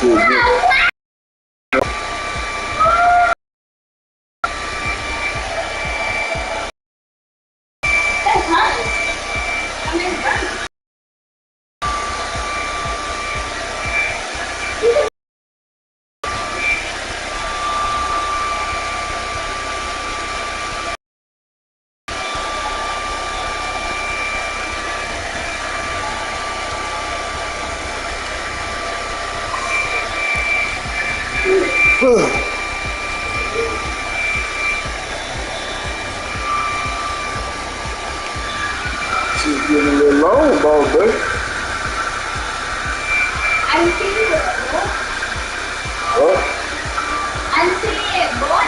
She's getting a little long, ball, baby. I'm seeing it, boy. What? I'm seeing it, boy.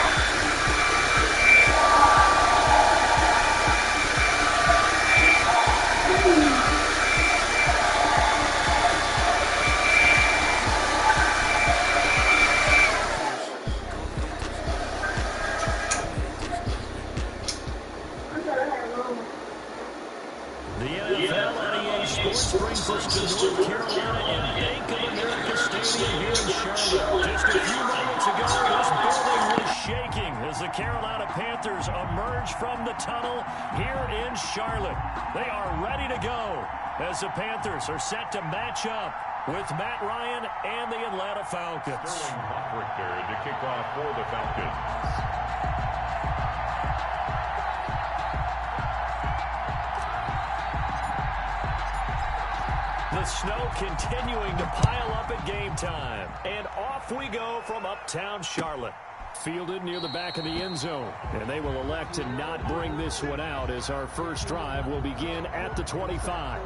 The NFL on EA Sports brings us to North Carolina and Bank of America Stadium here in Charlotte. Just a few moments ago, this building was shaking as the Carolina Panthers emerge from the tunnel here in Charlotte. They are ready to go as the Panthers are set to match up with Matt Ryan and the Atlanta Falcons. To kick off for the Falcons. The snow continuing to pile up at game time. And off we go from uptown Charlotte. Fielded near the back of the end zone. And they will elect to not bring this one out as our first drive will begin at the 25.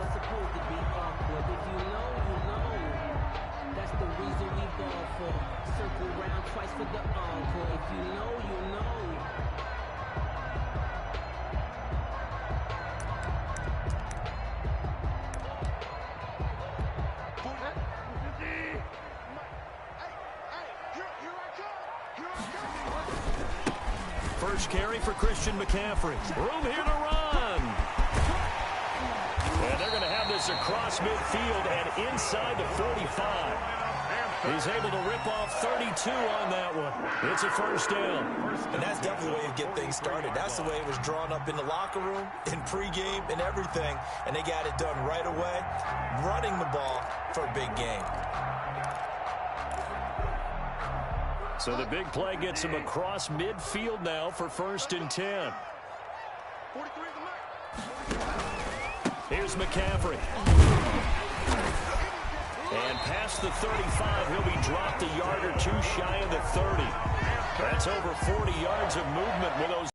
First carry for Christian McCaffrey. Room here to run. And they're going to have this across midfield and inside the 45. He's able to rip off 32 on that one. It's a first down. And that's definitely the way to get things started. That's the way it was drawn up in the locker room, in pregame, and everything. And they got it done right away, running the ball for a big game. So the big play gets him across midfield now for 1st and 10. Here's McCaffrey. And past the 35, he'll be dropped a yard or two shy of the 30. That's over 40 yards of movement with those.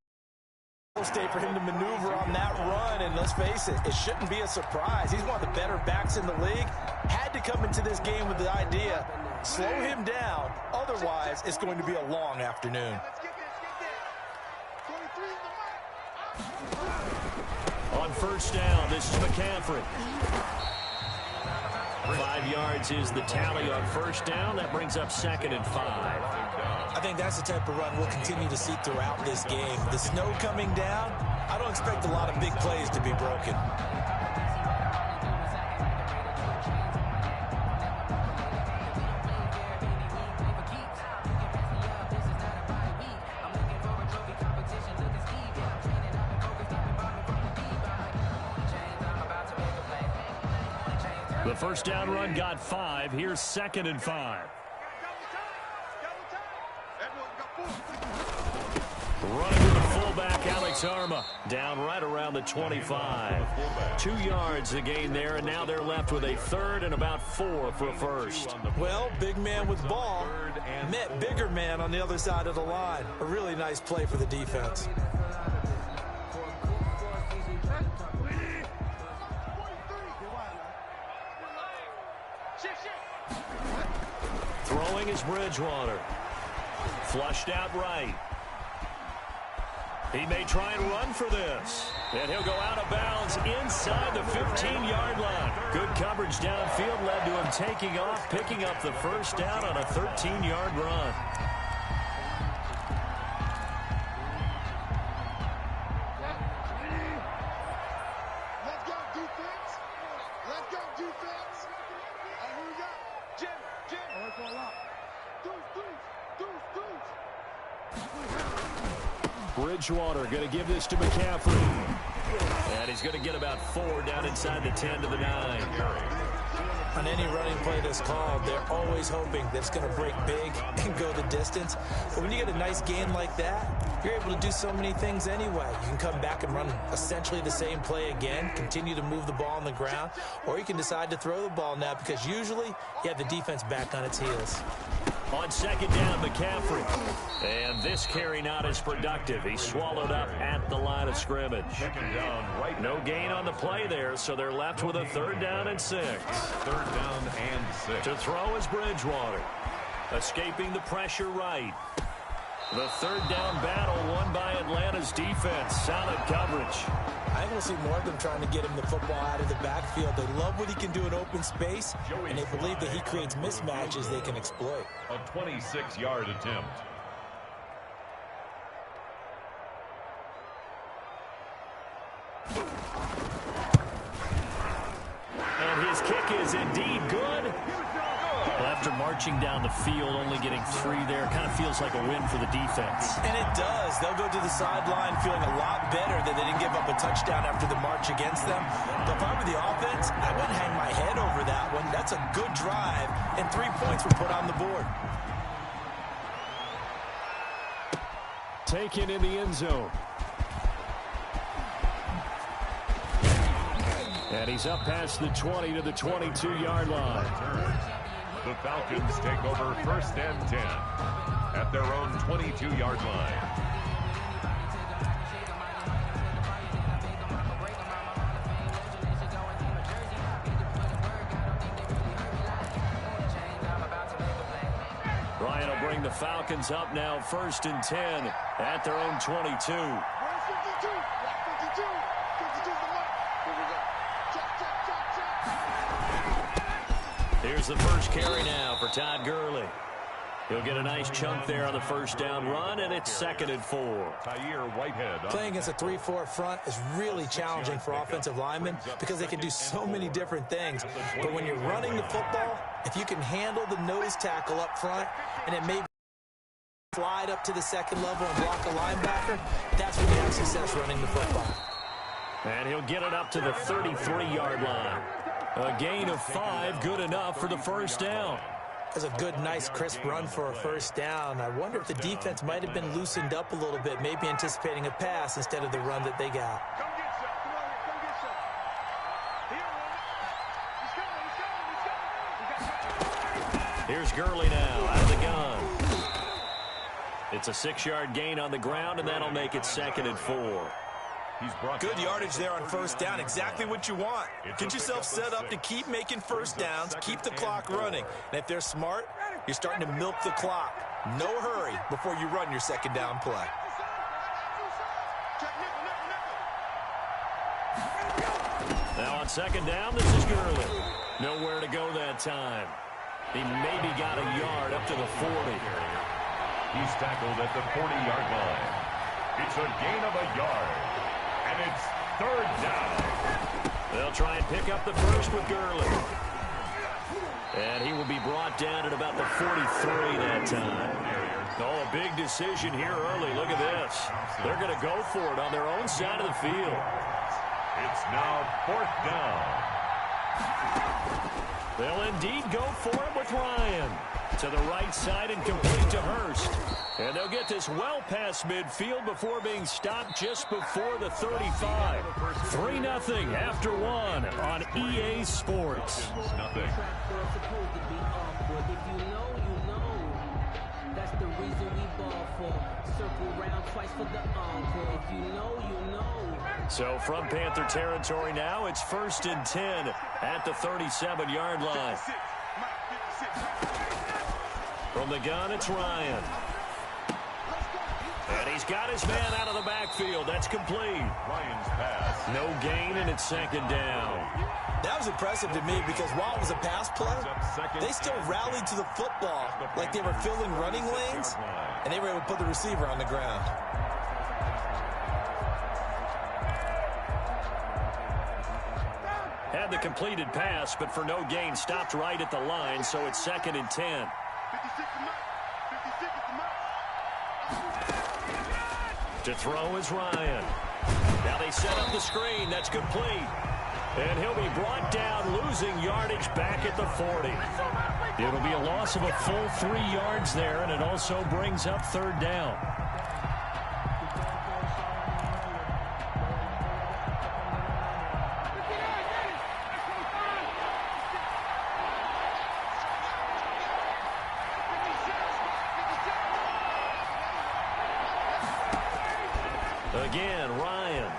State for him to maneuver on that run, and let's face it, it shouldn't be a surprise. He's one of the better backs in the league. Had to come into this game with the idea, slow him down, otherwise it's going to be a long afternoon. On first down, this is McCaffrey. 5 yards is the tally on first down. That brings up 2nd and 5. I think that's the type of run we'll continue to see throughout this game. The snow coming down, I don't expect a lot of big plays to be broken. The first down run got 5. Here's 2nd and 5. Running to the fullback, Alex Arma, down right around the 25. 2 yards the gain there, and now they're left with a 3rd and about 4 for a first. Well, big man with ball met bigger man on the other side of the line. A really nice play for the defense. Throwing is Bridgewater. Flushed out right. He may try and run for this. And he'll go out of bounds inside the 15-yard line. Good coverage downfield led to him taking off, picking up the first down on a 13-yard run. Let's go, defense. Let's go, defense. Here we go. Jim. Bridgewater going to give this to McCaffrey. And he's going to get about 4 down inside the 10 to the 9. On any running play that's called, they're always hoping that it's going to break big and go the distance. But when you get a nice gain like that, you're able to do so many things anyway. You can come back and run essentially the same play again, continue to move the ball on the ground, or you can decide to throw the ball now because usually you have the defense back on its heels. On second down, McCaffrey. And this carry not as productive. He's swallowed up at the line of scrimmage. Second down, right. No gain on the play there, so they're left with a 3rd down and 6. 3rd down and 6. To throw is Bridgewater. Escaping the pressure right. The 3rd down battle won by Atlanta's defense. Solid coverage. I think we'll see more of them trying to get him the football out of the backfield. They love what he can do in open space, and they believe that he creates mismatches they can exploit. A 26-yard attempt. And his kick is indeed good. Well, after marching down the field, only getting 3 there, kind of feels like a win for the defense. And it does. They'll go to the sideline feeling a lot better that they didn't give up a touchdown after the march against them. But if I were the offense, I wouldn't hang my head over that one. That's a good drive, and 3 points were put on the board. Taken in the end zone. And he's up past the 20 to the 22-yard line. The Falcons take over 1st and 10 at their own 22-yard line. Ryan will bring the Falcons up now 1st and 10 at their own 22. Here's the first carry now for Todd Gurley. He'll get a nice chunk there on the 1st down run, and it's 2nd and 4. Playing against a 3-4 front is really challenging for offensive linemen because they can do so many different things. But when you're running the football, if you can handle the nose tackle up front, and it may slide up to the 2nd level and block a linebacker, that's when you have success running the football. And he'll get it up to the 33-yard line. A gain of 5, good enough for the 1st down. That's a good, nice, crisp run for a 1st down. I wonder if the defense might have been loosened up a little bit, maybe anticipating a pass instead of the run that they got. Here's Gurley now out of the gun. It's a 6-yard gain on the ground, and that'll make it 2nd and 4. Good yardage there on 1st down. Exactly what you want. Get yourself set up to keep making 1st downs, keep the clock running. And if they're smart, you're starting to milk the clock. No hurry before you run your 2nd down play. Now on 2nd down, this is Gurley. Nowhere to go that time. He maybe got a yard up to the 40. He's tackled at the 40-yard line. It's a gain of a yard. And it's 3rd down. They'll try and pick up the 1st with Gurley. And he will be brought down at about the 43 that time. Oh, a big decision here early. Look at this. They're going to go for it on their own side of the field. It's now 4th down. They'll indeed go for it with Ryan. To the right side and complete to Hurst. And they'll get this well past midfield before being stopped just before the 35. 3-0 after 1 on EA Sports. Nothing. That's the reason we ball for. Circle round twice for the encore. If you know, you know. So from Panther territory now, it's 1st and 10 at the 37-yard line. From the gun, it's Ryan. And he's got his man out of the backfield. That's complete. Ryan's pass. No gain, and it's 2nd down. That was impressive to me because while it was a pass play, they still rallied to the football like they were filling running lanes, and they were able to put the receiver on the ground. Had the completed pass, but for no gain, stopped right at the line, so it's 2nd and 10. To throw is Ryan. Now they set up the screen. That's complete. And he'll be brought down, losing yardage back at the 40. It'll be a loss of a full 3 yards there, and it also brings up third down. Again, Ryan.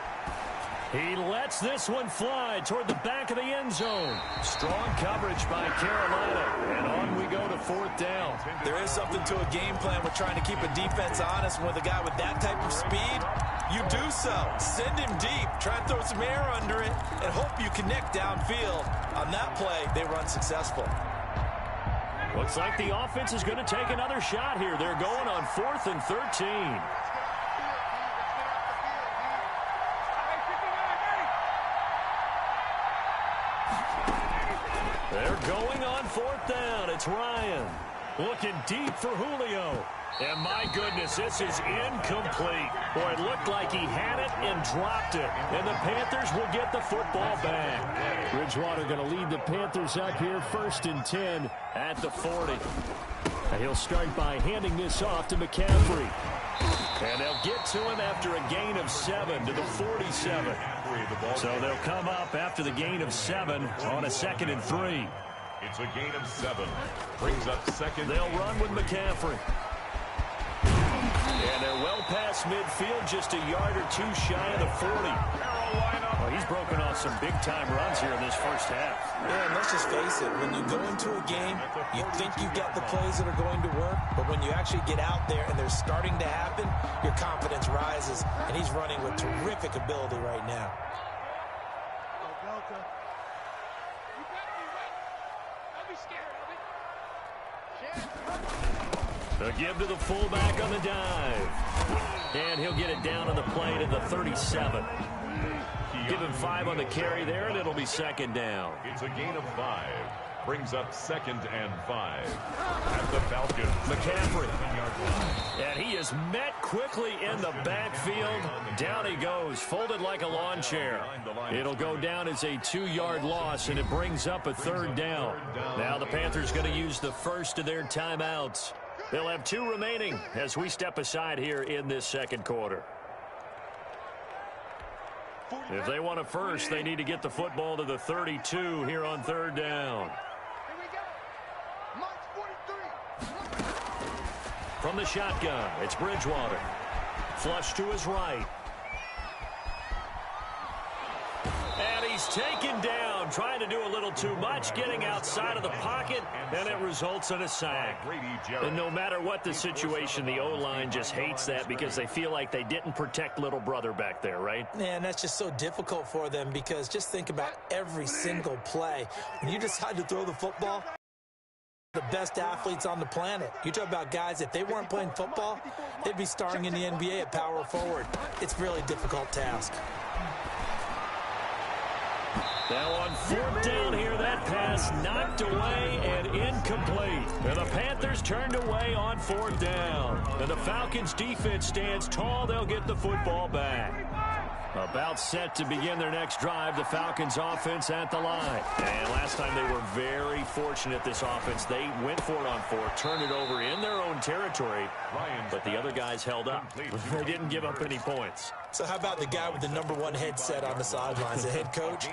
He lets this one fly toward the back of the end zone. Strong coverage by Carolina. And on we go to fourth down. There is something to a game plan. We're trying to keep a defense honest. With a guy with that type of speed, you do so. Send him deep. Try and throw some air under it and hope you connect downfield. On that play, they run successful. Looks like the offense is going to take another shot here. They're going on 4th and 13. They're going on 4th down. It's Ryan looking deep for Julio. And my goodness, this is incomplete. Boy, it looked like he had it and dropped it. And the Panthers will get the football back. Bridgewater going to lead the Panthers up here 1st and 10 at the 40. And he'll start by handing this off to McCaffrey. And they'll get to him after a gain of 7 to the 47. So they'll come up after the gain of 7 on a 2nd and 3. It's a gain of 7. Brings up second. They'll run with McCaffrey. And they're well past midfield, just a yard or 2 shy of the 40. Well, he's broken off some big-time runs here in this first half. Yeah, and let's just face it. When you go into a game, you think you've got the plays that are going to work, but when you actually get out there and they're starting to happen, your confidence rises, and he's running with terrific ability right now. A give to the fullback on the dive. And he'll get it down on the play to the 37. Give him 5 on the carry there, and it'll be 2nd down. It's a gain of 5. Brings up 2nd and 5. At the Falcons. McCaffrey. And he is met quickly in the backfield. Down he goes, folded like a lawn chair. It'll go down as a 2-yard loss, and it brings up a 3rd down. Now the Panthers going to use the first of their timeouts. They'll have 2 remaining as we step aside here in this 2nd quarter. If they want a first, they need to get the football to the 32 here on 3rd down. From the shotgun, it's Bridgewater. Flush to his right. And he's taken down, trying to do a little too much, getting outside of the pocket, and it results in a sack. And no matter what the situation, the O-line just hates that because they feel like they didn't protect little brother back there, right? Yeah, and that's just so difficult for them because just think about every single play. When you decide to throw the football, the best athletes on the planet. You talk about guys, if they weren't playing football, they'd be starring in the NBA at power forward. It's a really difficult task. Now on 4th down here, that pass knocked away and incomplete. And the Panthers turned away on 4th down. And the Falcons defense stands tall. They'll get the football back. About set to begin their next drive, the Falcons offense at the line. And last time they were very fortunate, this offense. They went for it on 4, turned it over in their own territory, but the other guys held up. They didn't give up any points. So how about the guy with the #1 headset on the sidelines, the head coach?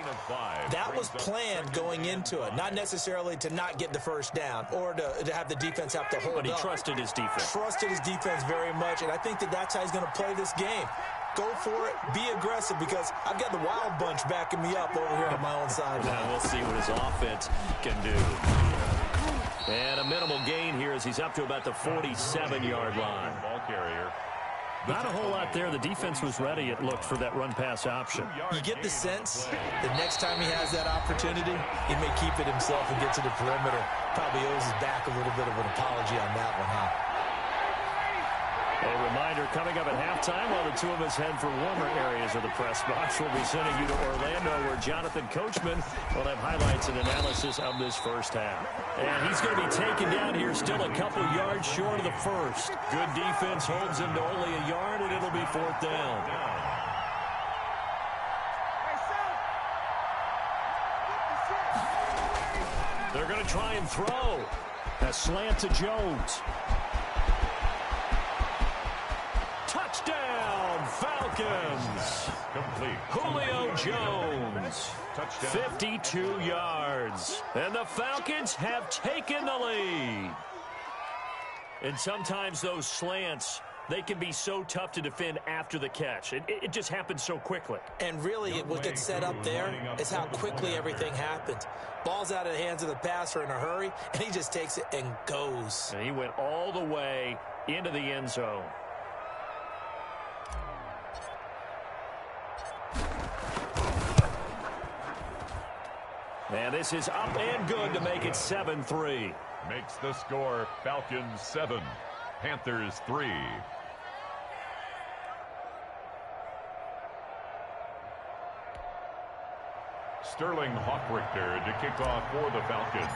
That was planned going into it, not necessarily to not get the first down or to have the defense have to hold up. But he trusted his defense. Trusted his defense very much, and I think that's how he's going to play this game. Go for it, be aggressive, because I've got the wild bunch backing me up over here on my own side. Now we'll see what his offense can do. And a minimal gain here as he's up to about the 47-yard line. Ball carrier. Not a whole lot there. The defense was ready, it looked, for that run-pass option. You get the sense that next time he has that opportunity, he may keep it himself and get to the perimeter. Probably owes his back a little bit of an apology on that one, huh? A reminder, coming up at halftime, while the two of us head for warmer areas of the press box, we'll be sending you to Orlando, where Jonathan Coachman will have highlights and analysis of this first half. And he's going to be taken down here, still a couple yards short of the first. Good defense holds him to only a yard, and it'll be 4th down. They're going to try and throw. A slant to Jones. Touchdown, Falcons. Complete. Julio Jones. Touchdown. 52 yards. And the Falcons have taken the lead. And sometimes those slants, they can be so tough to defend after the catch. It just happens so quickly. And really, what gets set up there is how quickly everything happens. Ball's out of the hands of the passer in a hurry, and he just takes it and goes. And he went all the way into the end zone. And this is up and good to make it 7-3. Makes the score Falcons 7, Panthers 3. Sterling Hoffrichter to kick off for the Falcons.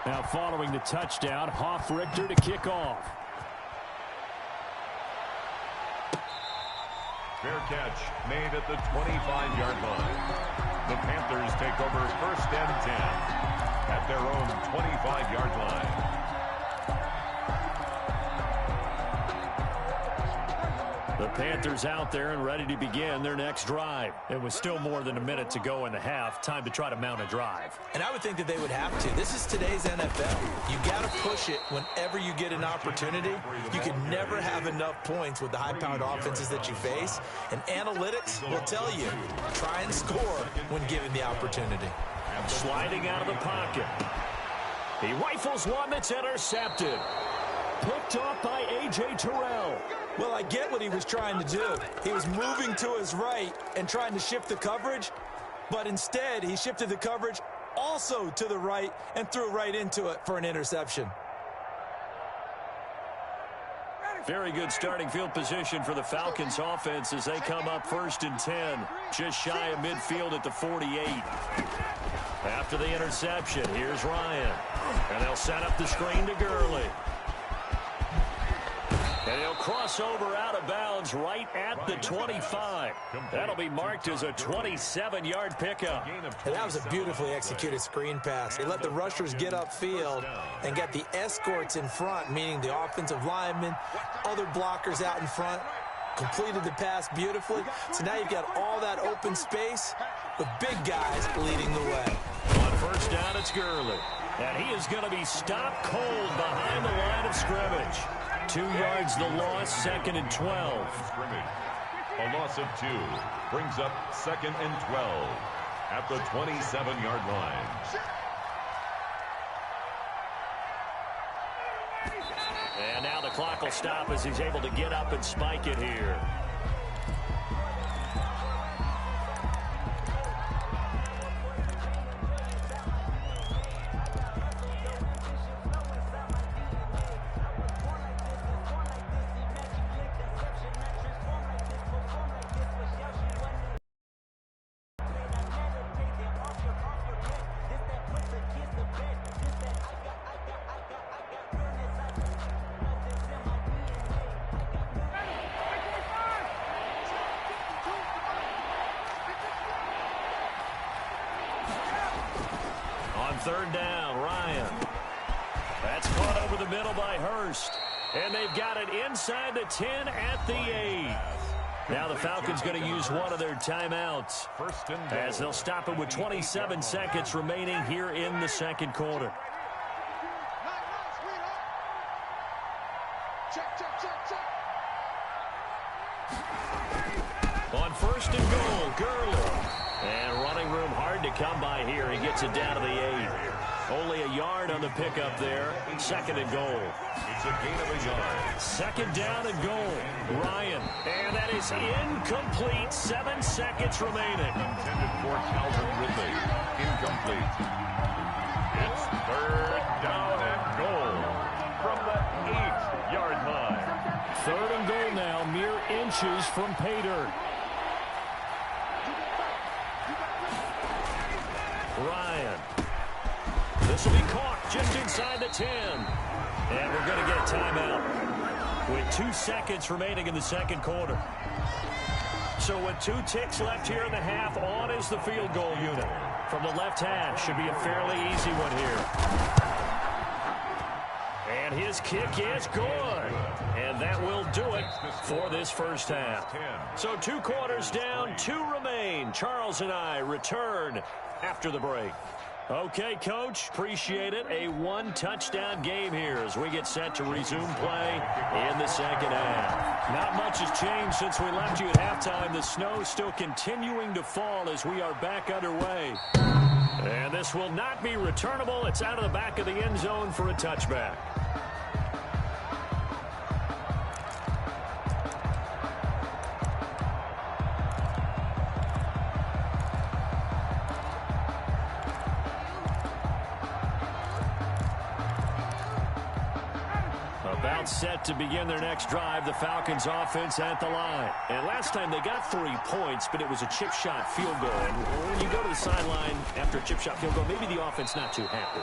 Now following the touchdown, Hoffrichter to kick off. Fair catch made at the 25-yard line. The Panthers take over 1st and 10 at their own 25-yard line. The Panthers out there and ready to begin their next drive. It was still more than a minute to go in the half. Time to try to mount a drive. And I would think that they would have to. This is today's NFL. You got to push it whenever you get an opportunity. You can never have enough points with the high-powered offenses that you face. And analytics will tell you, try and score when given the opportunity. Sliding out of the pocket. He rifles one that's intercepted. Picked off by A.J. Terrell. Well, I get what he was trying to do. He was moving to his right and trying to shift the coverage, but instead he shifted the coverage also to the right and threw right into it for an interception. Very good starting field position for the Falcons offense as they come up 1st and 10, just shy of midfield at the 48. After the interception, here's Ryan, and they'll set up the screen to Gurley. And he'll cross over out of bounds right at the 25. That'll be marked as a 27-yard pickup. And that was a beautifully executed screen pass. They let the rushers get upfield and get the escorts in front, meaning the offensive linemen, other blockers out in front, completed the pass beautifully. So now you've got all that open space with big guys leading the way. On 1st down, it's Gurley. And he is going to be stopped cold behind the line of scrimmage. 2 yards the loss, 2nd and 12. A loss of 2 brings up 2nd and 12 at the 27-yard line. And now the clock will stop as he's able to get up and spike it here. On 3rd down, Ryan. That's caught over the middle by Hurst. And they've got it inside the 10 at the 8. Now the Falcons going to use one of their timeouts as they'll stop it with 27 seconds remaining here in the 2nd quarter. On 1st and goal, Gurley. And running room hard to come by here. He gets it down to the 8. Only a yard on the pickup there. 2nd and goal. It's a gain of a yard. 2nd down and goal. Ryan. And that is incomplete. 7 seconds remaining. Intended for Calvin Ridley. Incomplete. It's 3rd down and goal from the 8-yard line. now mere inches from pay dirt. Ryan. This will be caught just inside the 10. And we're going to get a timeout with 2 seconds remaining in the second quarter. So with 2 ticks left here in the half, on is the field goal unit. From the left hash, should be a fairly easy one here. And his kick is good. And that will do it for this first half. So 2 quarters down, 2 remain. Charles and I return after the break. Okay, Coach, appreciate it. A 1-touchdown game here as we get set to resume play in the second half. Not much has changed since we left you at halftime. The snow still continuing to fall as we are back underway. And this will not be returnable. It's out of the back of the end zone for a touchback. About set to begin their next drive, the Falcons offense at the line. And last time they got 3 points, but it was a chip shot field goal. And when you go to the sideline after a chip shot field goal, maybe the offense not too happy.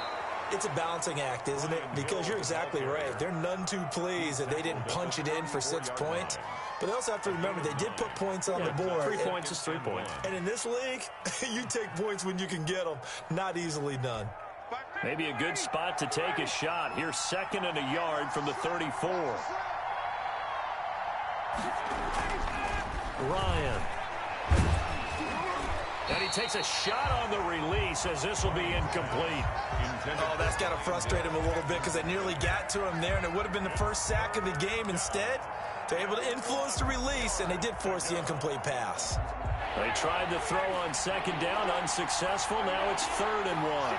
It's a balancing act, isn't it? Because you're exactly right. They're none too pleased that they didn't punch it in for 6 points. But they also have to remember they did put points on the board. 3 points is 3 points. And in this league, you take points when you can get them. Not easily done. Maybe a good spot to take a shot. Here's 2nd and a yard from the 34. Ryan. And he takes a shot on the release as this will be incomplete. Oh, that's got to frustrate him a little bit because they nearly got to him there, and it would have been the first sack of the game. Instead, they're able to influence the release, and they did force the incomplete pass. They tried to throw on 2nd down, unsuccessful. Now it's 3rd and 1.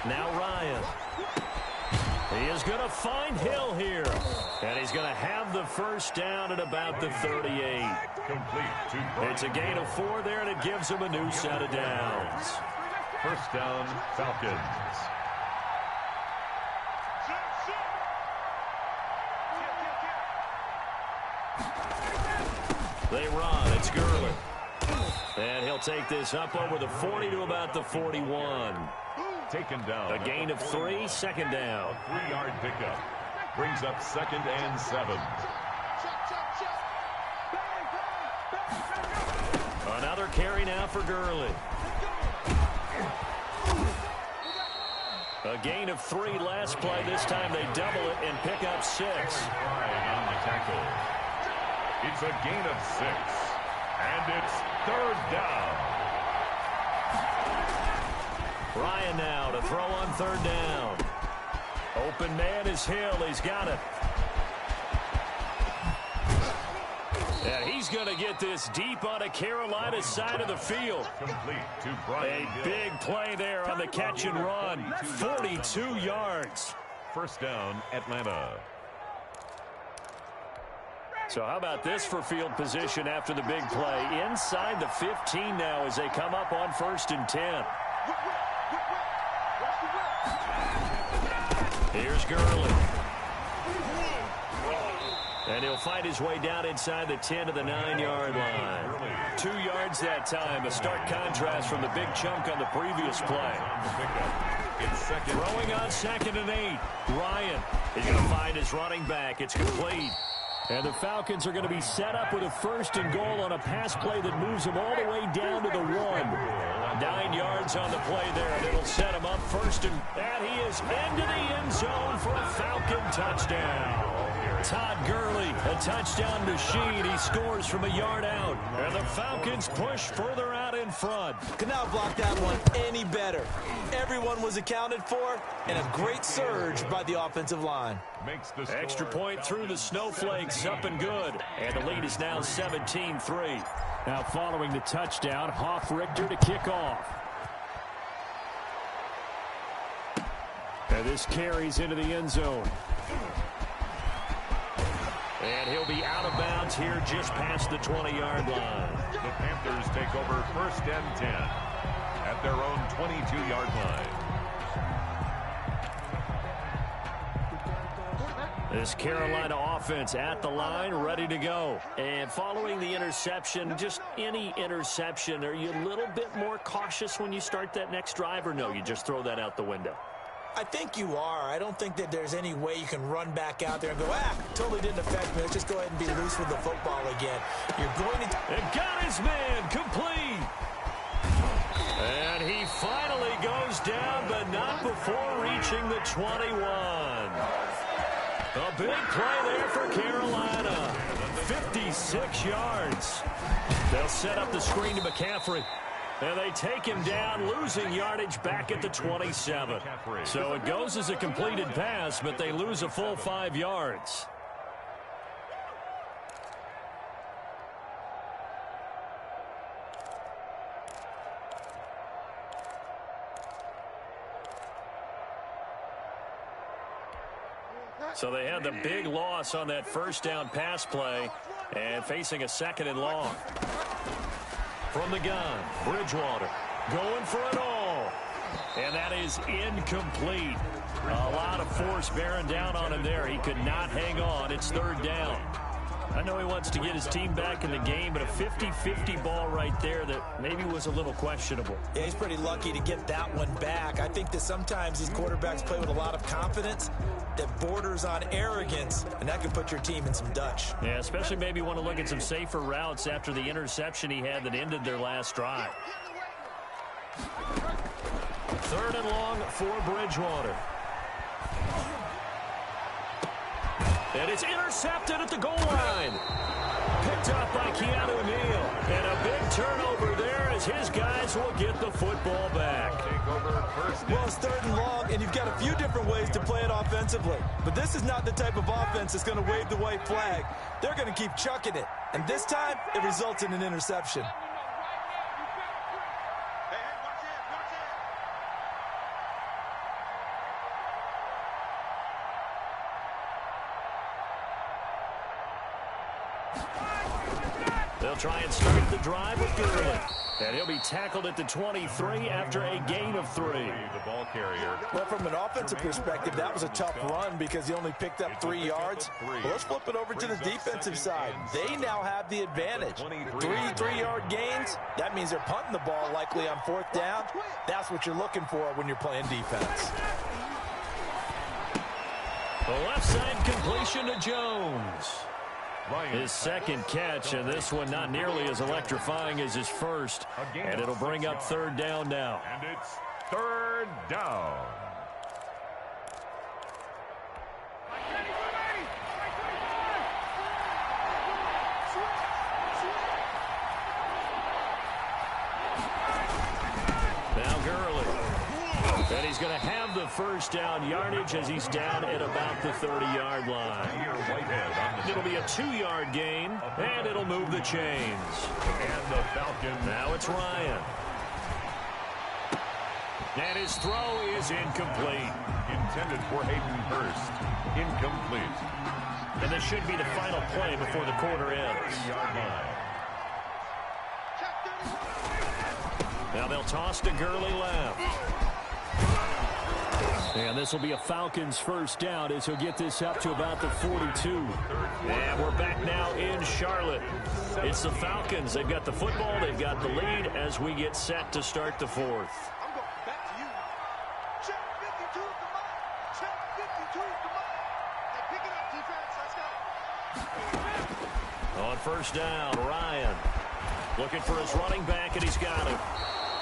Now Ryan. He is going to find Hill here. And he's going to have the first down at about the 38. It's a gain of 4 there, and it gives him a new set of downs. First down, Falcons. They run. It's Gurley. And he'll take this up over the 40 to about the 41. Taken down. A gain of 3, 2nd down. 3-yard pickup. Brings up 2nd and 7. Another carry now for Gurley. A gain of 3 last play. This time they double it and pick up 6. On the tackle. It's a gain of 6. And it's 3rd down. Ryan now to throw on 3rd down. Open man is Hill. He's got it. And he's going to get this deep on a Carolina side of the field. Complete to Brian. A big play there on the catch and run. 42 yards. First down, Atlanta. So how about this for field position after the big play? Inside the 15 now as they come up on 1st and 10. Here's Gurley. And he'll fight his way down inside the 10 to the 9-yard line. 2 yards that time. A stark contrast from the big chunk on the previous play. Throwing on 2nd and 8. Ryan is going to find his running back. It's complete. And the Falcons are going to be set up with a 1st and goal on a pass play that moves them all the way down to the 1. 9 yards on the play there, and it'll set him up 1st and he is into the end zone for a Falcon touchdown. Todd Gurley, a touchdown machine. He scores from a yard out. And the Falcons push further out in front. Could not block that one any better. Everyone was accounted for, and a great surge by the offensive line. Makes the extra point through the snowflakes, up and good. And the lead is now 17-3. Now following the touchdown, Hoff-Richter to kick off. And this carries into the end zone. And he'll be out of bounds here just past the 20-yard line. The Panthers take over 1st and 10. at their own 22-yard line. This Carolina offense at the line, ready to go. And following the interception, just any interception, are you a little bit more cautious when you start that next drive, or no, you just throw that out the window? I think you are. I don't think that there's any way you can run back out there and go, totally didn't affect me. Let's just go ahead and be loose with the football again. You're going to... And got his man complete. And he finally goes down, but not before reaching the 21. A big play there for Carolina. 56 yards. They'll set up the screen to McCaffrey. And they take him down, losing yardage back at the 27. So it goes as a completed pass, but they lose a full 5 yards. So they had the big loss on that first down pass play and facing a 2nd and long. From the gun, Bridgewater going for it all. And that is incomplete. A lot of force bearing down on him there. He could not hang on. It's 3rd down. I know he wants to get his team back in the game, but a 50-50 ball right there that maybe was a little questionable. Yeah, he's pretty lucky to get that one back. I think that sometimes these quarterbacks play with a lot of confidence that borders on arrogance, and that can put your team in some Dutch. Yeah, especially maybe want to look at some safer routes after the interception he had that ended their last drive. 3rd and long for Bridgewater. And it's intercepted at the goal line. Picked up by Keanu Neal. And a big turnover there as his guys will get the football back. Well, it's 3rd and long, and you've got a few different ways to play it offensively. But this is not the type of offense that's going to wave the white flag. They're going to keep chucking it. And this time, it results in an interception. They'll try and start the drive with Gurley. And he'll be tackled at the 23 after a gain of 3. The ball carrier. Well, from an offensive perspective, that was a tough run because he only picked up 3 yards. Well, let's flip it over to the defensive side. They now have the advantage. 3 3-yard gains. That means they're punting the ball likely on 4th down. That's what you're looking for when you're playing defense. The left side completion to Jones. His 2nd catch, and this one not nearly as electrifying as his first. And it'll bring up 3rd down now. And it's 3rd down. Now Gurley. And he's going to have the 1st down yardage as he's down at about the 30-yard line. It'll be a 2-yard gain, and it'll move the chains. And the Falcons. Now it's Ryan. And his throw is incomplete. Intended for Hayden Hurst. Incomplete. And this should be the final play before the quarter ends. Now they'll toss to Gurley left. And this will be a Falcons 1st down as he'll get this up to about the 42. And we're back now in Charlotte. It's the Falcons. They've got the football. They've got the lead as we get set to start the 4th. I'm going back to you. Check 52 is the mark. Check 52 is the mark. Hey, pick it up, defense. Let's go. On 1st down, Ryan looking for his running back, and he's got it.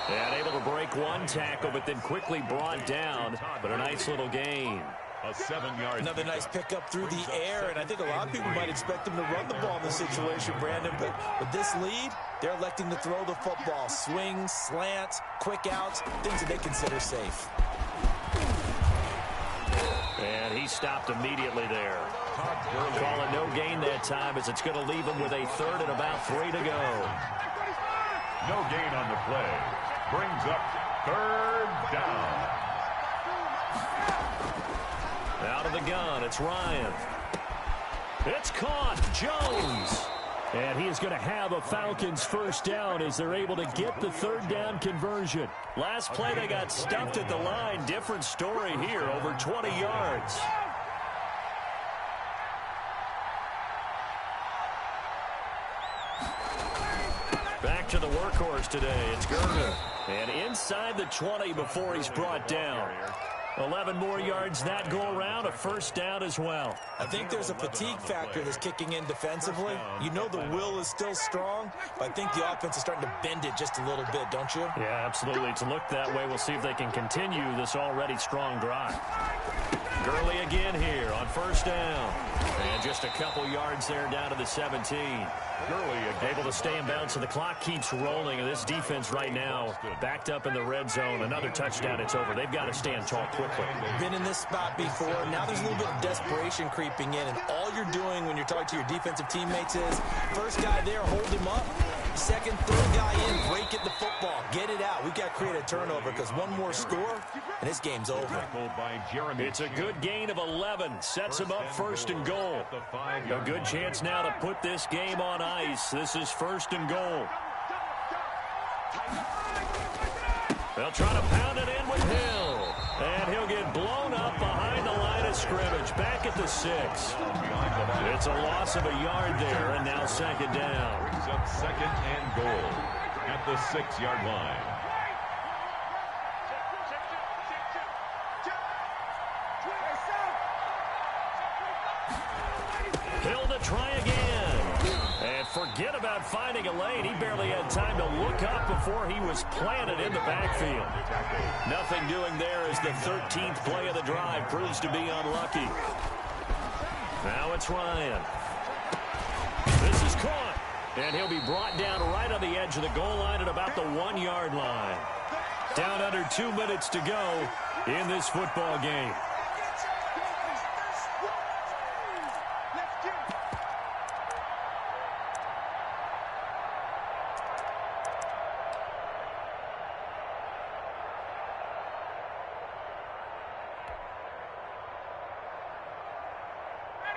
And able to break one tackle, but then quickly brought down. But a nice little gain. A 7-yard. Another nice pickup through the air, and I think a lot of people might expect them to run the ball in this situation, Brandon. But with this lead, they're electing to throw the football. Swings, slants, quick outs, things that they consider safe. And he stopped immediately there. Calling no gain that time as it's going to leave him with a 3rd and about 3 to go. No gain on the play. Brings up 3rd down. Out of the gun, it's Ryan. It's caught. Jones. And he is going to have a Falcons first down as they're able to get the third down conversion. Last play, they got stuffed at the line. Different story here, over 20 yards. Back to the workhorse today. It's Gurman. And inside the 20 before he's brought down. 11 more yards that go around, a first down as well. I think there's a fatigue factor that's kicking in defensively. You know the will is still strong, but I think the offense is starting to bend it just a little bit, don't you? Yeah, absolutely. It's looked that way. We'll see if they can continue this already strong drive. Gurley again here on first down. And just a couple yards there down to the 17. Gurley able to stay in bounds, so the clock keeps rolling. And this defense right now backed up in the red zone. Another touchdown, it's over. They've got to stand tall quickly. Been in this spot before. Now there's a little bit of desperation creeping in. And all you're doing when you're talking to your defensive teammates is, first guy there, hold him up. Second, third guy in, break it the football. Get it out. We've got to create a turnover because one more score, and this game's over. It's a good gain of 11. Sets him up first and goal. A good chance now to put this game on ice. This is first and goal. They'll try to pound it in with Hill. And he'll get blown up behind the line of scrimmage. Back at the 6. It's a loss of a yard there, and now second down. Brings up second and goal at the 6-yard line. Hill to try again. And forget about finding a lane. He barely had time to look up before he was planted in the backfield. Nothing doing there as the 13th play of the drive proves to be unlucky. Now it's Ryan. This is caught. And he'll be brought down right on the edge of the goal line at about the 1-yard line. Down under 2 minutes to go in this football game.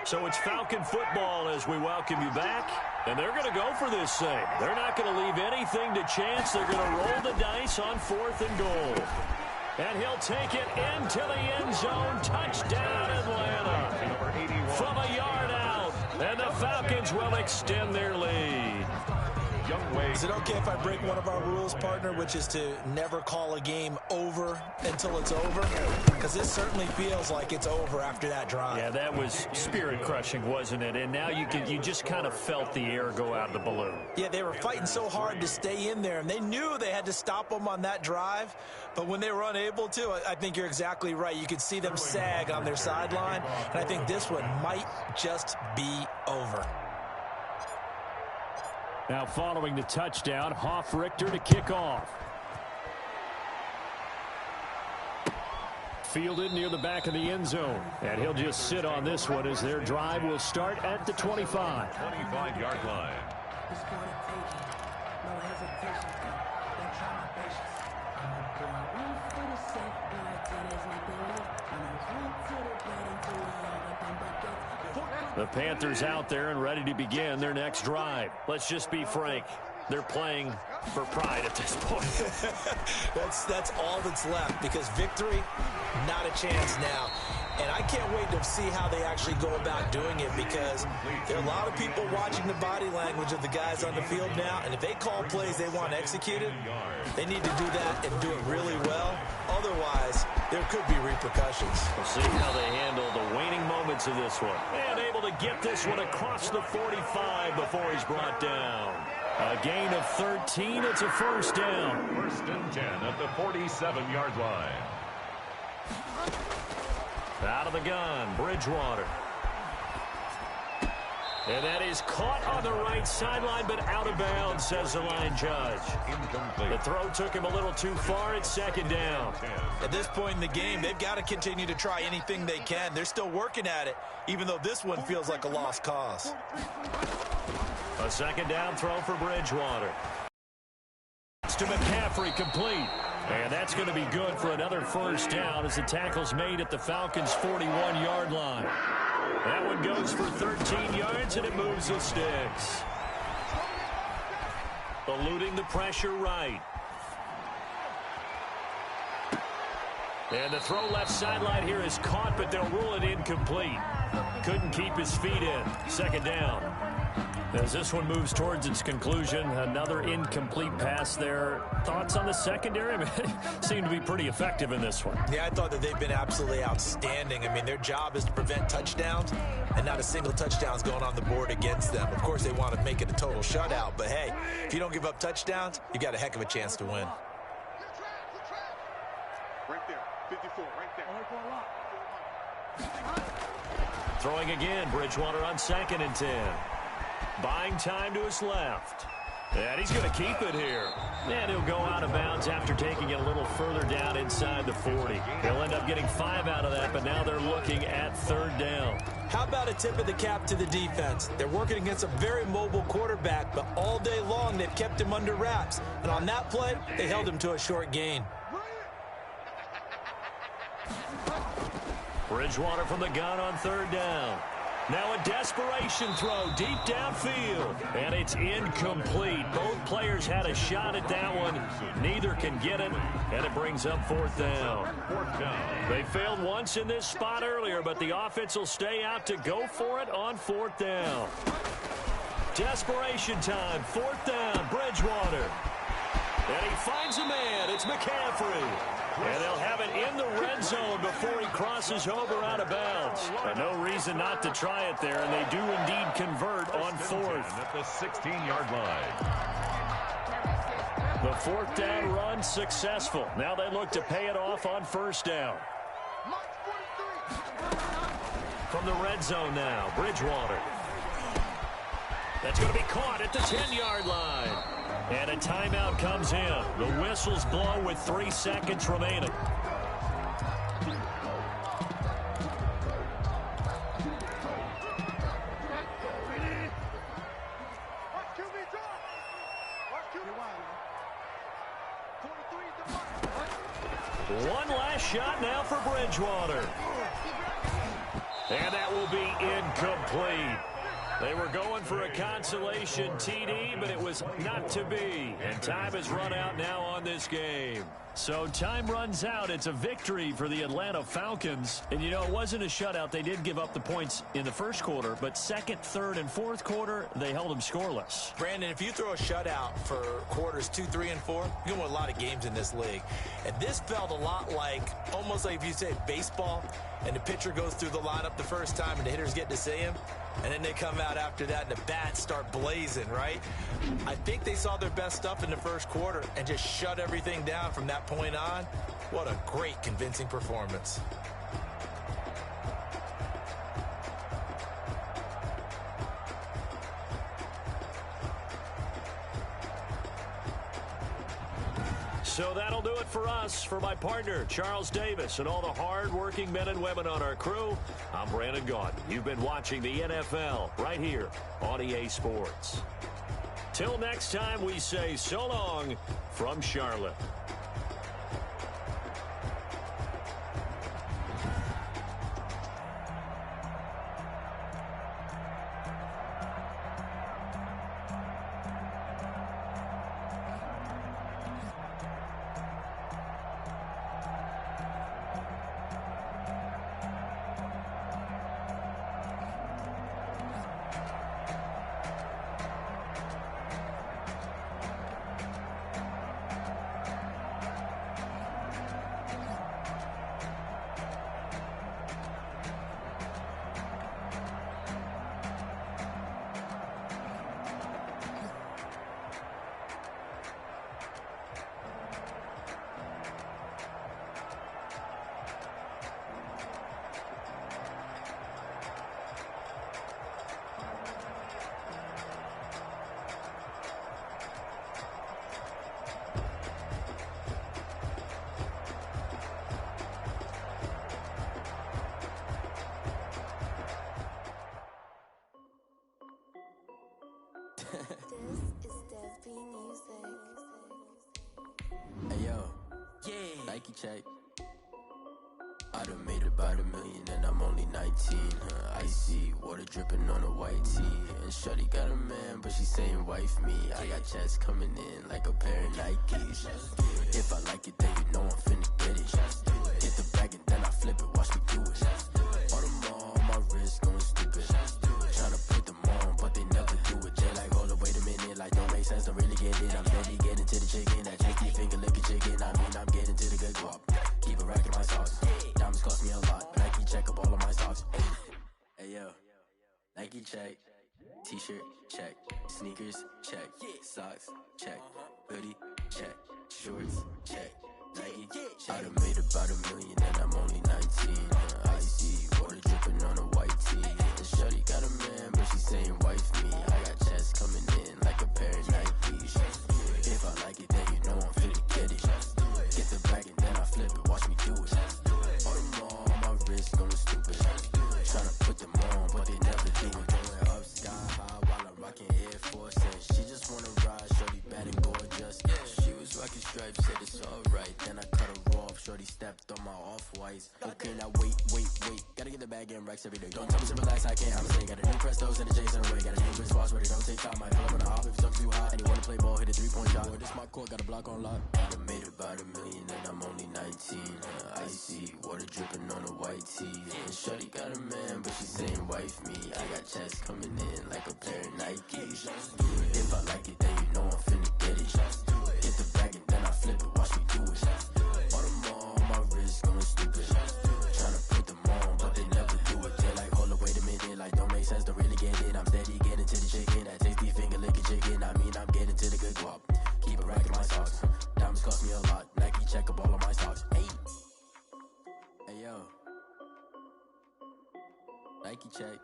So it's Falcon football as we welcome you back. And they're going to go for this thing. They're not going to leave anything to chance. They're going to roll the dice on 4th and goal. And he'll take it into the end zone. Touchdown, Atlanta. From a yard out. And the Falcons will extend their lead. Is it okay if I break one of our rules, partner, which is to never call a game over until it's over? Because this certainly feels like it's over after that drive. Yeah, that was spirit-crushing, wasn't it? And now you just kind of felt the air go out of the balloon. Yeah, they were fighting so hard to stay in there, and they knew they had to stop them on that drive. But when they were unable to, I think you're exactly right. You could see them sag on their sideline, and I think this one might just be over. Now following the touchdown, Richter to kick off. Fielded near the back of the end zone. And he'll just sit on this one as their drive will start at the 25. 25-yard line. The Panthers out there and ready to begin their next drive. Let's just be frank. They're playing for pride at this point. That's all that's left, because victory, not a chance now. And I can't wait to see how they actually go about doing it, because there are a lot of people watching the body language of the guys on the field now, and if they call plays they want executed, they need to do that and do it really well. Otherwise, there could be repercussions. We'll see how they handle the waning moments of this one. And able to get this one across the 45 before he's brought down. A gain of 13. It's a first down. First and 10 at the 47-yard line. Out of the gun, Bridgewater. And that is caught on the right sideline, but out of bounds, says the line judge. Incomplete. The throw took him a little too far. It's second down. At this point in the game, they've got to continue to try anything they can. They're still working at it, even though this one feels like a lost cause. A second down throw for Bridgewater. It's to McCaffrey, complete. And that's going to be good for another first down as the tackle's made at the Falcons' 41-yard line. That one goes for 13 yards, and it moves the sticks. eluding the pressure right. And the throw left sideline here is caught, but they'll rule it incomplete. Couldn't keep his feet in. Second down. As this one moves towards its conclusion, another incomplete pass there. Thoughts on the secondary? I mean, they seem to be pretty effective in this one. Yeah, I thought that they've been absolutely outstanding. I mean, their job is to prevent touchdowns, and not a single touchdown is going on the board against them. Of course, they want to make it a total shutout, but hey, if you don't give up touchdowns, you got a heck of a chance to win. Right there, 54, right there. Throwing again, Bridgewater on 2nd and 10. Buying time to his left. And he's going to keep it here. And he'll go out of bounds after taking it a little further down inside the 40. He'll end up getting 5 out of that, but now they're looking at 3rd down. How about a tip of the cap to the defense? They're working against a very mobile quarterback, but all day long they've kept him under wraps. And on that play, they held him to a short gain. Bridgewater from the gun on 3rd down. Now a desperation throw deep downfield, and it's incomplete. Both players had a shot at that one. Neither can get it, and it brings up 4th down. They failed once in this spot earlier, but the offense will stay out to go for it on 4th down. Desperation time, 4th down, Bridgewater. And he finds a man. It's McCaffrey. And they'll have it in the red zone before he crosses over out of bounds. No reason not to try it there, and they do indeed convert on 4th. At the 16-yard line. The 4th down run successful. Now they look to pay it off on 1st down. From the red zone now, Bridgewater. That's going to be caught at the 10-yard line. And a timeout comes in. The whistles blow with 3 seconds remaining. One last shot now for Bridgewater. And that will be incomplete. They were going for a consolation TD, but it was not to be. And time has run out now on this game. So time runs out. It's a victory for the Atlanta Falcons. And, you know, it wasn't a shutout. They did give up the points in the first quarter, but second, third, and fourth quarter, they held them scoreless. Brandon, if you throw a shutout for quarters 2, 3, and 4, you can win a lot of games in this league. And this felt a lot like, almost like if you say baseball, and the pitcher goes through the lineup the first time and the hitters get to see him, and then they come out after that and the bats start blazing, right? I think they saw their best stuff in the first quarter and just shut everything down from that point on. What a great, convincing performance. So that'll do it for us. For my partner, Charles Davis, and all the hard-working men and women on our crew, I'm Brandon Gaudin. You've been watching the NFL right here on EA Sports. Till next time, we say so long from Charlotte. This is Desby Music. Hey yo, yeah, Nike check. I done made it. about a million and I'm only 19. Icy, water dripping on a white tee. And shorty got a man, but she saying wife me. I got checks coming in like a pair of Nikes. If I like it, then you know I'm finna get it. Get the bag and then I flip it, watch me do it. All them all on my wrist going stupid. Tryna put them on, but they never do it. They like, hold up, wait a minute, like don't make sense, don't really get it. I'm steady getting to the chicken, that tasty finger licking chicken. I mean, I'm getting to the good guap. Keep a rack in my socks. Diamonds cost me a lot. Nike check up all of my socks. Hey yo, Nike check. T-shirt check. Sneakers check. Socks check. Hoodie check. Shorts check. Nike check. I done made about a million and I'm only 19. Icy, water dripping on a white tee. And shorty got a man, but she saying wife me. I got checks coming in like a pair of Nikes. If I like it, then you know I'm finna get it. Get the bag and then I flip it, watch me do it. All them all on my wrist going stupid. Tryna put them on, but they never do it. Going up sky high while I'm rocking Air Force. And she just wanna ride, shorty bad and gorgeous. She was rocking stripes, said it's alright. Then I cut her off, shorty stepped on my off-whites. Okay, now wait. Gotta get the bag and racks every day. Don't tell me to relax, I can't, I'm saying. Got a new Prestos and a Jason away. Got a new Chris Foss, ready, don't take time. Might pull up on the hop if it's too hot. And you wanna play ball, hit a 3-point shot. Boy, this my court, got a block on lock. I made about a million and I'm only 19. Icy, water dripping on a white tee. And shorty got a man, but she saying wife me. I got checks coming in like a pair of Nikes. If I like it, then you know I'm finna get it. Get the bag and then I flip it, watch me do it. All them all on my wrist going stupid. Tryna put them on, but they never do it. They like, hold up, wait a minute, like don't make sense, don't really get it. I'm steady getting to the chicken, that tasty finger licking chicken. I mean, I'm getting to the good guap. Keep a rack in my socks. Diamonds cost me a lot. Nike check up all of my socks. Hey yo, Nike check.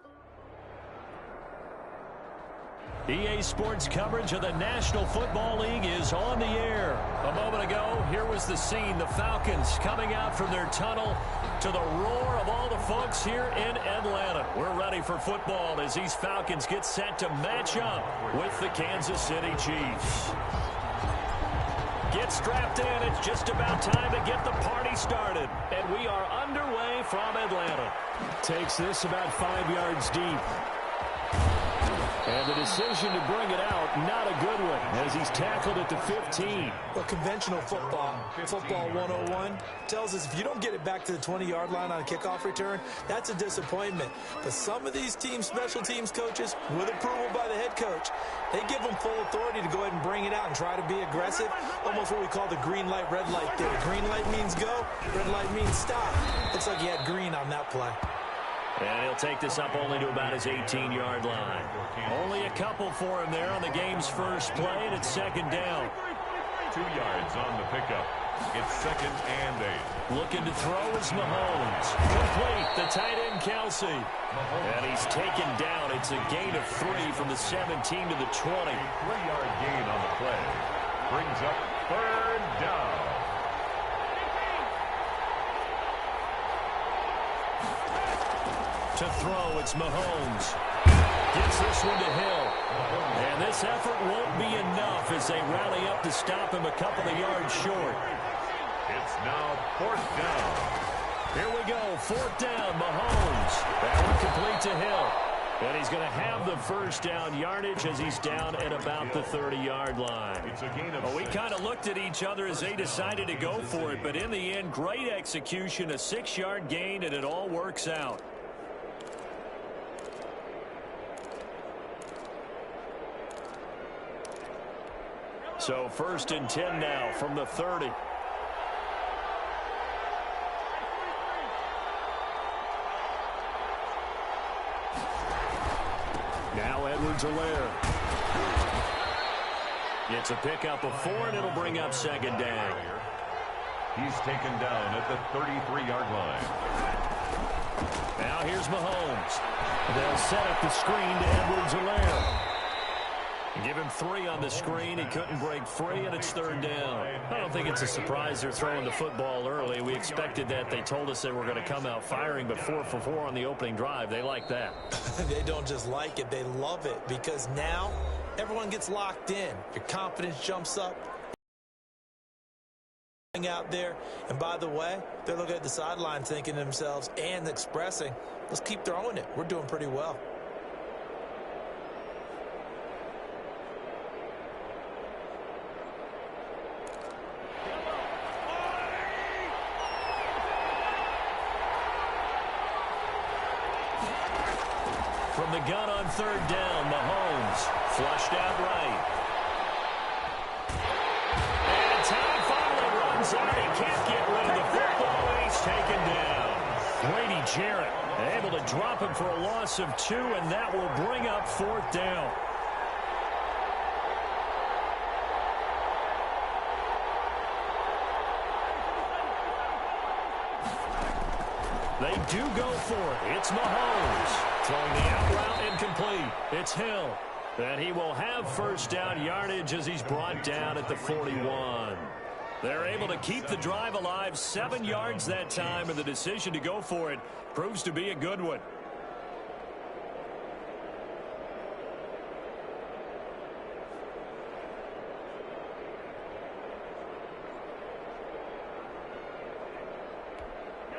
EA Sports coverage of the National Football League is on the air. A moment ago, here was the scene. The Falcons coming out from their tunnel to the roar of all the folks here in Atlanta. We're ready for football as these Falcons get set to match up with the Kansas City Chiefs. Get strapped in. It's just about time to get the party started. And we are underway from Atlanta. Takes this about 5 yards deep. And the decision to bring it out, not a good one, as he's tackled at the 15. Well, conventional football 101, tells us if you don't get it back to the 20-yard line on a kickoff return, that's a disappointment. But some of these special teams coaches, with approval by the head coach, they give them full authority to go ahead and bring it out and try to be aggressive, almost what we call the green light, red light theory. Green light means go, red light means stop. Looks like he had green on that play. And he'll take this up only to about his 18-yard line. Only a couple for him there on the game's first play, and it's second down. 2 yards on the pickup. It's 2nd and 8. Looking to throw is Mahomes. Complete, the tight end Kelsey. And he's taken down. It's a gain of 3 from the 17 to the 20. 3-yard gain on the play. Brings up 3rd down. To throw, it's Mahomes. Gets this one to Hill. And this effort won't be enough as they rally up to stop him a couple of yards short. It's now 4th down. Here we go, 4th down, Mahomes. That one complete to Hill. And he's going to have the first down yardage as he's down at about the 30-yard line. It's a gain of well, we kind of looked at each other as they decided to go for it, but in the end, great execution, a 6-yard gain, and it all works out. So 1st and 10 now from the 30. Now Edwards-Helaire. It's a pickup of 4, and it'll bring up 2nd down. He's taken down at the 33-yard line. Now here's Mahomes. They'll set up the screen to Edwards-Helaire. Give him 3 on the screen. He couldn't break free, and it's 3rd down. I don't think it's a surprise they're throwing the football early. We expected that. They told us they were going to come out firing, but 4 for 4 on the opening drive. They like that. They don't just like it. They love it because now everyone gets locked in. Your confidence jumps up. out there. And by the way, they're looking at the sideline thinking to themselves and expressing, let's keep throwing it. We're doing pretty well. From the gun on third down, Mahomes flushed out right. And time finally runs out. He can't get rid of the football, and he's taken down. Grady Jarrett able to drop him for a loss of 2, and that will bring up fourth down. They do go for it. It's Mahomes. Throwing the out route incomplete. It's Hill. And he will have first down yardage as he's brought down at the 41. They're able to keep the drive alive, 7 yards that time, and the decision to go for it proves to be a good one.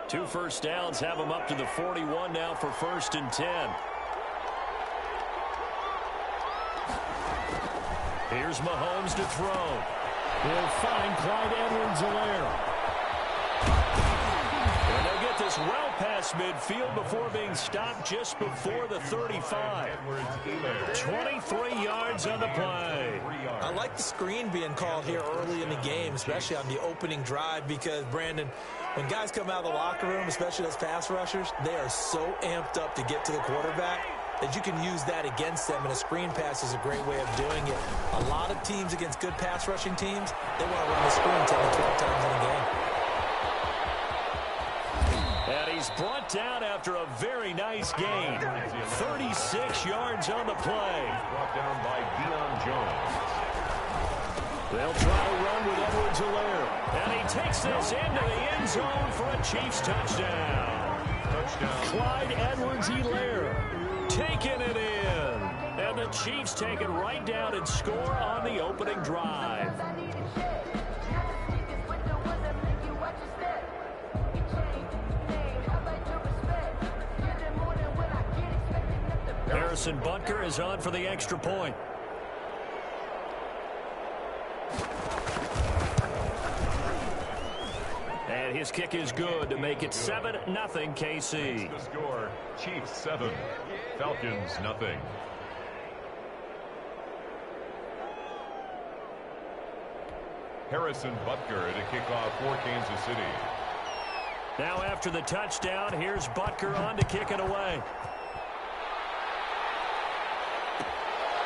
Two first downs have him up to the 41 now for 1st and 10. Here's Mahomes to throw. He'll find Clyde Edwards-Helaire. And they'll get this well past midfield before being stopped just before the 35. 23 yards on the play. I like the screen being called here early in the game, especially on the opening drive, because, Brandon, when guys come out of the locker room, especially those pass rushers, they are so amped up to get to the quarterback that you can use that against them, and a screen pass is a great way of doing it. A lot of teams against good pass rushing teams, they want to run the screen 10 to 12 times in a game. And he's brought down after a very nice gain. 36 yards on the play. Brought down by Deion Jones. They'll try to run with Edwards-Helaire. And he takes this into the end zone for a Chiefs touchdown. Clyde Edwards-Helaire taking it in. And the Chiefs take it right down and score on the opening drive. Harrison Butker is on for the extra point. And his kick is good to make it 7-0 KC. The score, Chiefs 7, Falcons nothing. Harrison Butker to kick off for Kansas City. Now after the touchdown, here's Butker on to kick it away.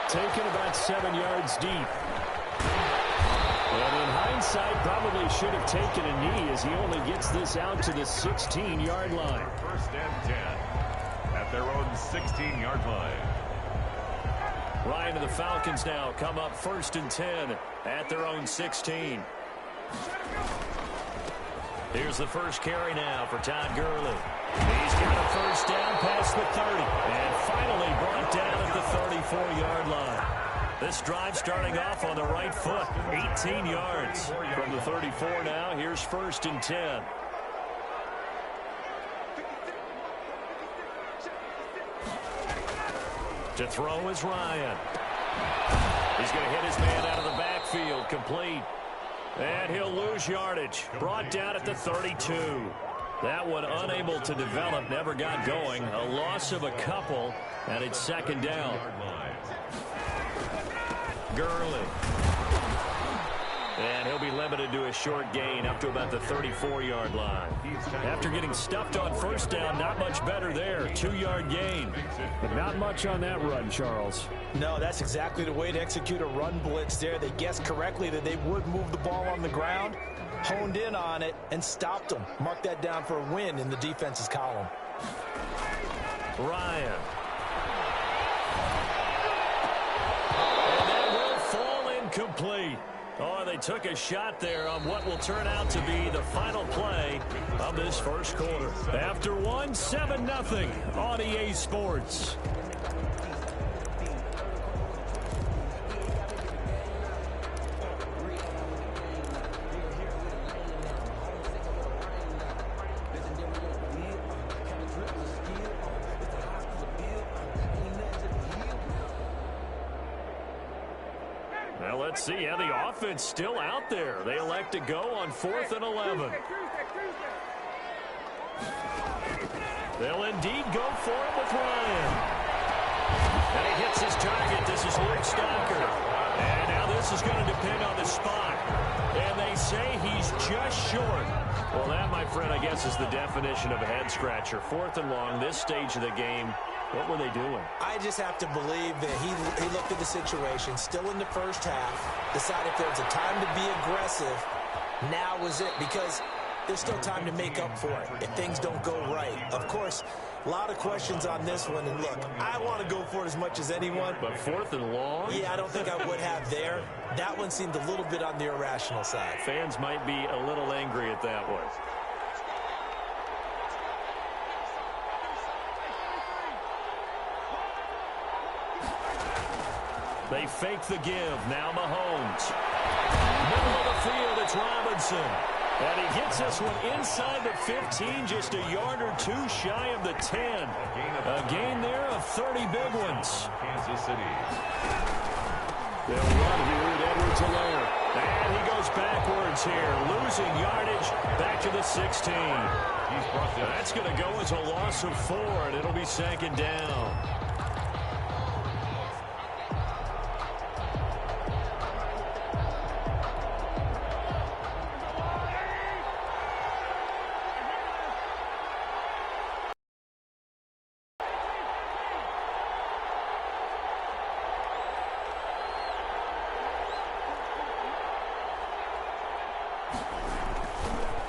Taken about 7 yards deep. And in hindsight, probably should have taken a knee as he only gets this out to the 16-yard line. 1st and 10 at their own 16-yard line. Ryan and the Falcons now come up 1st and 10 at their own 16. Here's the first carry now for Todd Gurley. He's got a first down past the 30 and finally brought down at the 34-yard line. This drive starting off on the right foot, 18 yards from the 34 now. Here's 1st and 10. To throw is Ryan. He's going to hit his man out of the backfield, complete. And he'll lose yardage. Brought down at the 32. That one unable to develop, never got going. A loss of a couple, and it's 2nd down. Gurley. And he'll be limited to a short gain up to about the 34-yard line. After getting stuffed on 1st down, not much better there. 2-yard gain. But not much on that run, Charles. No, that's exactly the way to execute a run blitz there. They guessed correctly that they would move the ball on the ground, honed in on it, and stopped them. Mark that down for a win in the defense's column. Ryan. And that will fall incomplete. Oh, they took a shot there on what will turn out to be the final play of this first quarter. After one, 7-0 on EA Sports. let's see how the offense still out there. They elect to go on 4th and 11. They'll indeed go for it with Ryan. And he hits his target. This is Luke Stalker. And now this is going to depend on the spot. And they say he's just short. Well, that, my friend, I guess is the definition of a head-scratcher. 4th and long, this stage of the game. What were they doing? I just have to believe that he looked at the situation, still in the first half, decided if there was a time to be aggressive, now was it, because there's still time to make up for it if things don't go right. Of course, a lot of questions on this one, and look, I want to go for it as much as anyone. But 4th and long? Yeah, I don't think I would have there. That one seemed a little bit on the irrational side. Fans might be a little angry at that one. They fake the give. Now Mahomes. Middle of the field, it's Robinson. And he gets this one inside the 15, just a yard or two shy of the 10. A gain there of 30 big ones. Kansas City. They'll run here with Edwards-Helaire. And he goes backwards here, losing yardage back to the 16. That's going to go as a loss of 4, and it'll be 2nd down.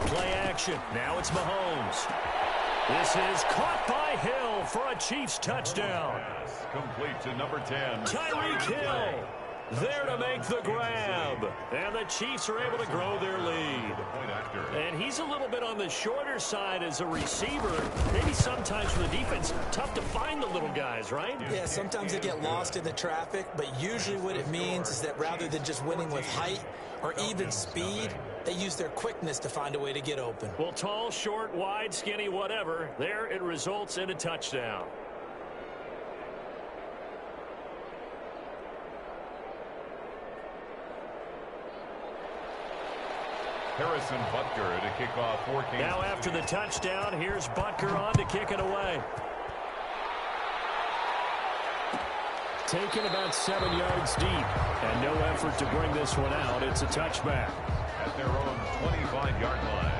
Play action. Now it's Mahomes. This is caught by Hill for a Chiefs touchdown. Complete to number 10. Tyreek Hill there to make the grab. And the Chiefs are able to grow their lead. And he's a little bit on the shorter side as a receiver. Maybe sometimes for the defense, tough to find the little guys, right? Yeah, sometimes they get lost in the traffic, but usually what it means is that rather than just winning with height or even speed, they use their quickness to find a way to get open. Well, tall, short, wide, skinny, whatever, there it results in a touchdown. Harrison Butker to kick off for Kansas. Now after the touchdown, here's Butker on to kick it away. Taken about 7 yards deep, and no effort to bring this one out. It's a touchback. At their own 25-yard line.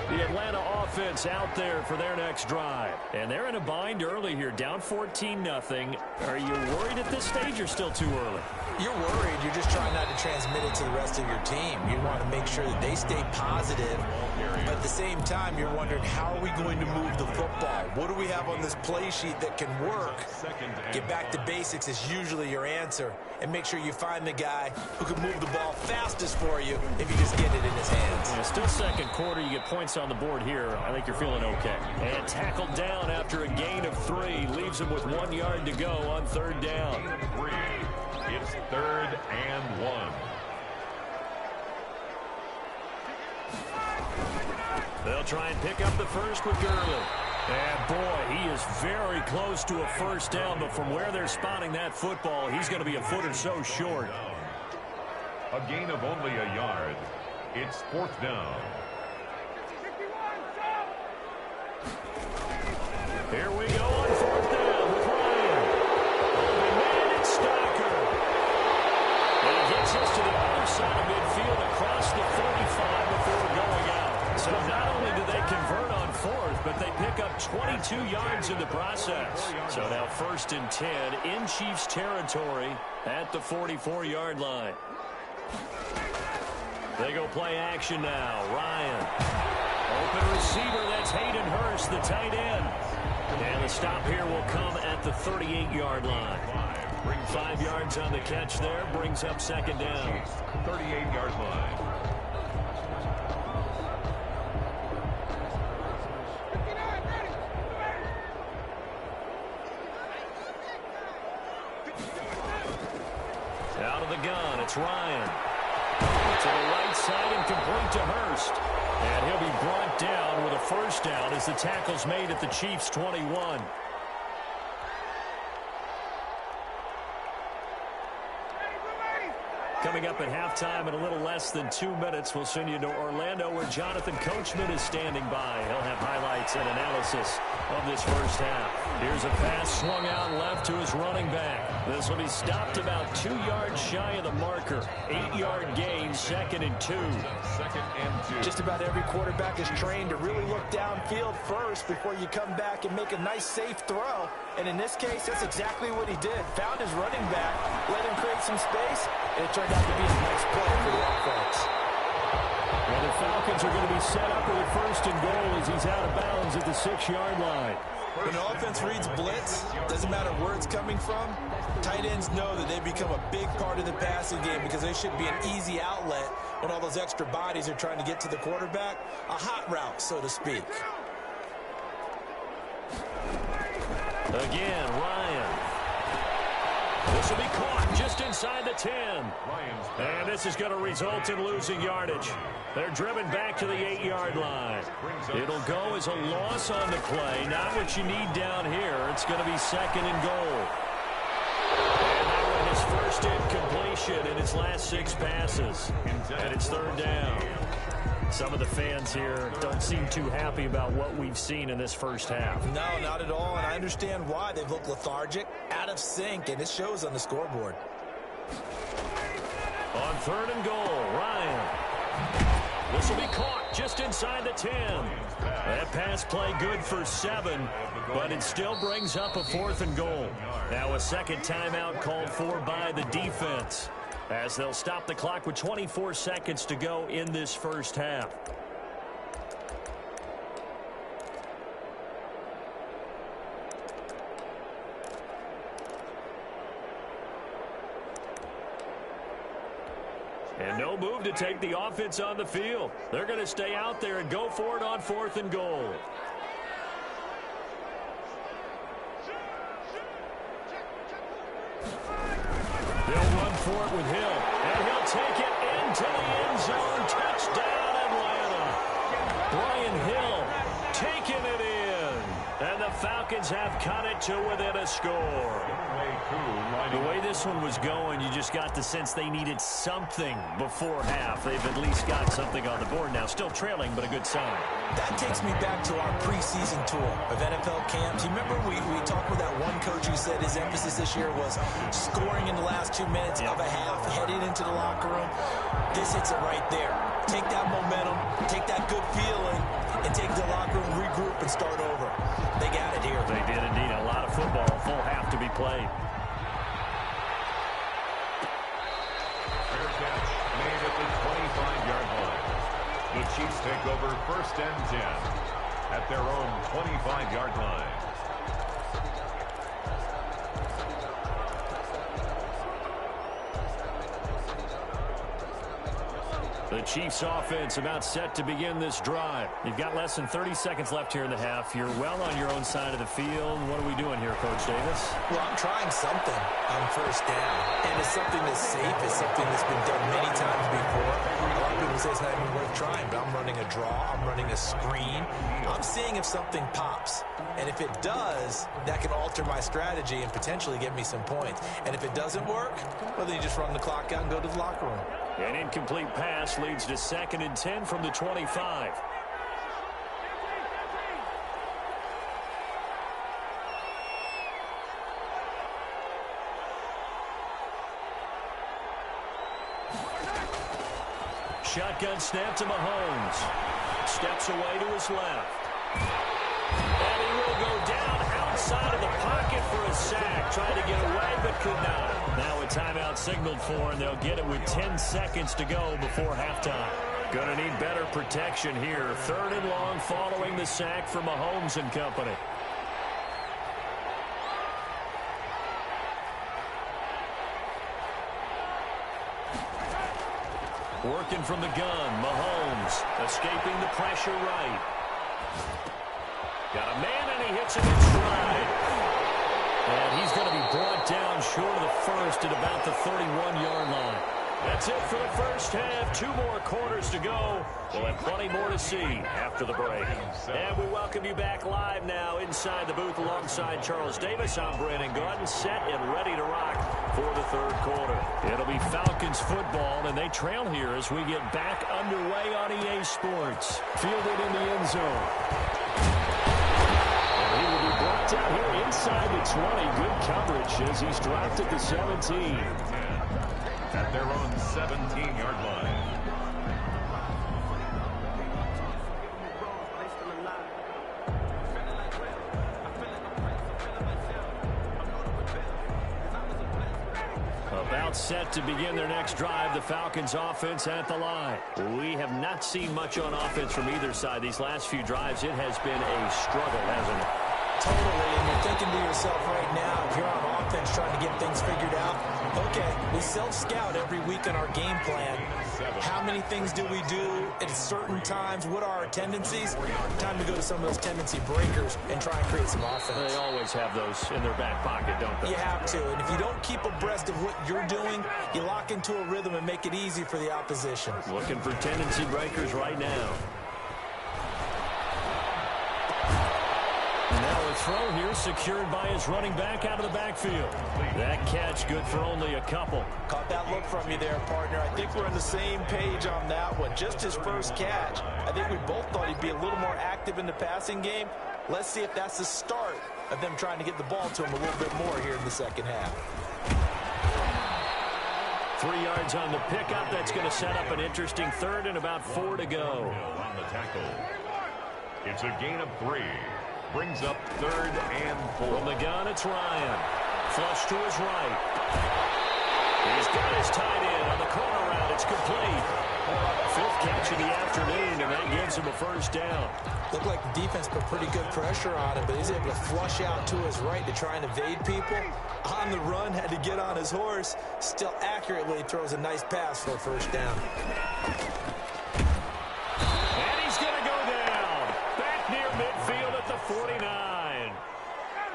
The Atlanta offense out there for their next drive. And they're in a bind early here, down 14-0. Are you worried at this stage or still too early? You're worried. You're just trying not to transmit it to the rest of your team. You want to make sure that they stay positive. But at the same time, you're wondering, how are we going to move the football? What do we have on this play sheet that can work? Get back to basics is usually your answer. And make sure you find the guy who can move the ball fastest for you if you just get it in his hands. Yeah, still second quarter. You get points on the board here. I think you're feeling okay. And tackled down after a gain of 3. Leaves him with 1 yard to go on 3rd down. It's 3rd and 1. They'll try and pick up the first with Gurley. And boy, he is very close to a first down, but from where they're spotting that football, he's going to be a foot or so short. A gain of only a yard. It's 4th down. Here we go on 4th down with Ryan. Open man, it's Stalker. And he gets us to the other side of midfield across the 45 before going out. So not only do they convert on 4th, but they pick up 22 yards in the process. So now 1st and 10 in Chiefs territory at the 44-yard line. They go play action now. Ryan. Open receiver, that's Hayden Hurst, the tight end. And the stop here will come at the 38-yard line. 5 yards on the catch there, brings up 2nd down. 38-yard line. Out of the gun, it's Ryan. To the right side and complete to Hurst. And he'll be brought down with a first down as the tackle's made at the Chiefs' 21. Coming up at halftime in a little less than 2 minutes, we'll send you to Orlando where Jonathan Coachman is standing by. He'll have highlights and analysis of this first half. Here's a pass swung out left to his running back. This will be stopped about 2 yards shy of the marker. 8-yard gain, 2nd and 2. 2nd and 2. Just about every quarterback is trained to really look downfield first before you come back and make a nice, safe throw. And in this case, that's exactly what he did. Found his running back, let him create some space, and it turned out to be a nice play for the offense. Well, the Falcons are going to be set up with a 1st and goal as he's out of bounds at the 6-yard line. When the offense reads blitz, doesn't matter where it's coming from, tight ends know that they become a big part of the passing game because they should be an easy outlet when all those extra bodies are trying to get to the quarterback. A hot route, so to speak. Again, Ryan. This will be caught just inside the 10. And this is going to result in losing yardage. They're driven back to the 8-yard line. It'll go as a loss on the play. Not what you need down here. It's going to be 2nd and goal. And that one is first incompletion in his last 6 passes. And it's 3rd down. Some of the fans here don't seem too happy about what we've seen in this first half. No, not at all, and I understand why. They've looked lethargic, out of sync, and it shows on the scoreboard. On 3rd and goal, Ryan. This will be caught just inside the 10. That pass play good for 7, but it still brings up a 4th and goal. Now a second timeout called for by the defense, as they'll stop the clock with 24 seconds to go in this first half. And no move to take the offense on the field. They're going to stay out there and go for it on 4th and goal. They'll run for it with Hill, and he'll take it into the end zone. Touchdown, Atlanta. Brian Hill taking it in, and the Falcons have cut it to within a score. The way this one was going, you just got the sense they needed something before half. They've at least got something on the board now. Still trailing, but a good sign. That takes me back to our preseason tour of NFL camps. You remember we talked with that one coach who said his emphasis this year was scoring in the last 2 minutes of a half, heading into the locker room. This hits it right there. Take that momentum, take that good feeling, and take the locker room, regroup, and start over. They got it here. They did indeed. A lot of football, full half to be played. Fair catch made at the 25-yard line. The Chiefs take over 1st and 10 at their own 25-yard line. The Chiefs offense about set to begin this drive. You've got less than 30 seconds left here in the half. You're well on your own side of the field. What are we doing here, Coach Davis? Well, I'm trying something on 1st down. And it's something that's safe. It's something that's been done many times before. A lot of people say it's not even worth trying, but I'm running a draw. I'm running a screen. I'm seeing if something pops. And if it does, that can alter my strategy and potentially get me some points. And if it doesn't work, well, then you just run the clock out and go to the locker room. An incomplete pass leads to 2nd and 10 from the 25. Shotgun snap to Mahomes. Steps away to his left. And he will go down outside of the pocket for a sack. Tried to get away, but could not. Now a timeout signaled for, and they'll get it with 10 seconds to go before halftime. Going to need better protection here. 3rd and long following the sack for Mahomes and company. Working from the gun, Mahomes escaping the pressure right. Got a man, and he hits him in stride. And he's going to be brought down short of the first at about the 31-yard line. That's it for the first half. 2 more quarters to go. We'll have plenty more to see after the break. And we welcome you back live now inside the booth alongside Charles Davis. I'm Brandon Gordon, set and ready to rock for the third quarter. It'll be Falcons football, and they trail here as we get back underway on EA Sports. Fielded in the end zone. And he will be blocked out here inside the 20. Good coverage as he's dropped at the 17. At their own 17-yard line. About set to begin their next drive, the Falcons offense at the line. We have not seen much on offense from either side. These last few drives, it has been a struggle, hasn't it? Totally, and you're thinking to yourself right now, if you're on offense trying to get things figured out, okay, we self-scout every week on our game plan. How many things do we do at certain times? What are our tendencies? Time to go to some of those tendency breakers and try and create some offense. They always have those in their back pocket, don't they? You have to, and if you don't keep abreast of what you're doing, you lock into a rhythm and make it easy for the opposition. Looking for tendency breakers right now. Now a throw here secured by his running back out of the backfield. That catch good for only a couple. Caught that look from you there, partner. I think we're on the same page on that one. Just his first catch. I think we both thought he'd be a little more active in the passing game. Let's see if that's the start of them trying to get the ball to him a little bit more here in the second half. 3 yards on the pickup. That's going to set up an interesting third and about 4 to go. On the tackle. It's a gain of 3. Brings up 3rd and 4. From the gun, it's Ryan. Flush to his right. He's got his tight end on the corner route. It's complete. 5th catch of the afternoon, and that gives him a first down. Looked like the defense put pretty good pressure on him, but he's able to flush out to his right to try and evade people. On the run, had to get on his horse. Still accurately throws a nice pass for a first down. And he's going to go down. Back near midfield at the 49.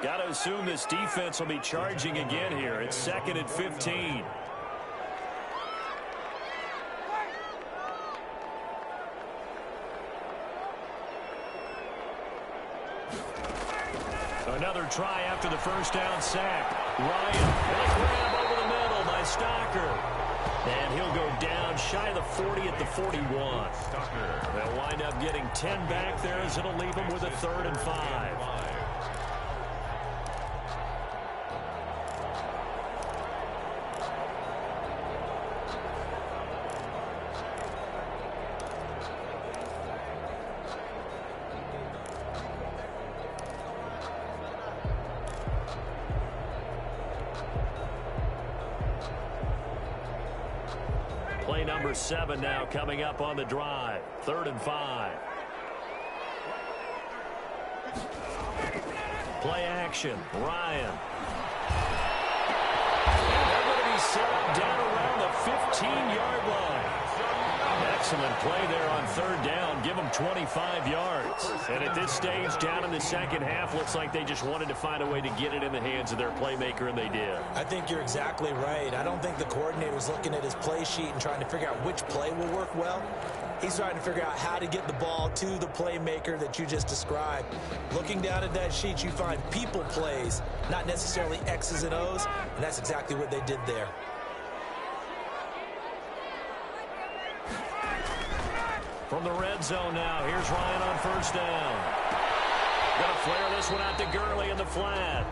Got to assume this defense will be charging again here. It's 2nd and 15. Another try after the first down sack. Ryan, and a grab over the middle by Stocker. And he'll go down shy of the 40 at the 41. They'll wind up getting 10 back there as it'll leave them with a 3rd and 5. Play number 7 now coming up on the drive. 3rd and 5. Play action. Ryan. And they're going to be set up down around the 15-yard line. Excellent play there on 3rd down. Give them 25 yards. And at this stage, down in the second half, looks like they just wanted to find a way to get it in the hands of their playmaker, and they did. I think you're exactly right. I don't think the coordinator's looking at his play sheet and trying to figure out which play will work well. He's trying to figure out how to get the ball to the playmaker that you just described. Looking down at that sheet, you find people plays, not necessarily X's and O's, and that's exactly what they did there. From the red zone now, here's Ryan on first down. Gonna flare this one out to Gurley in the flat.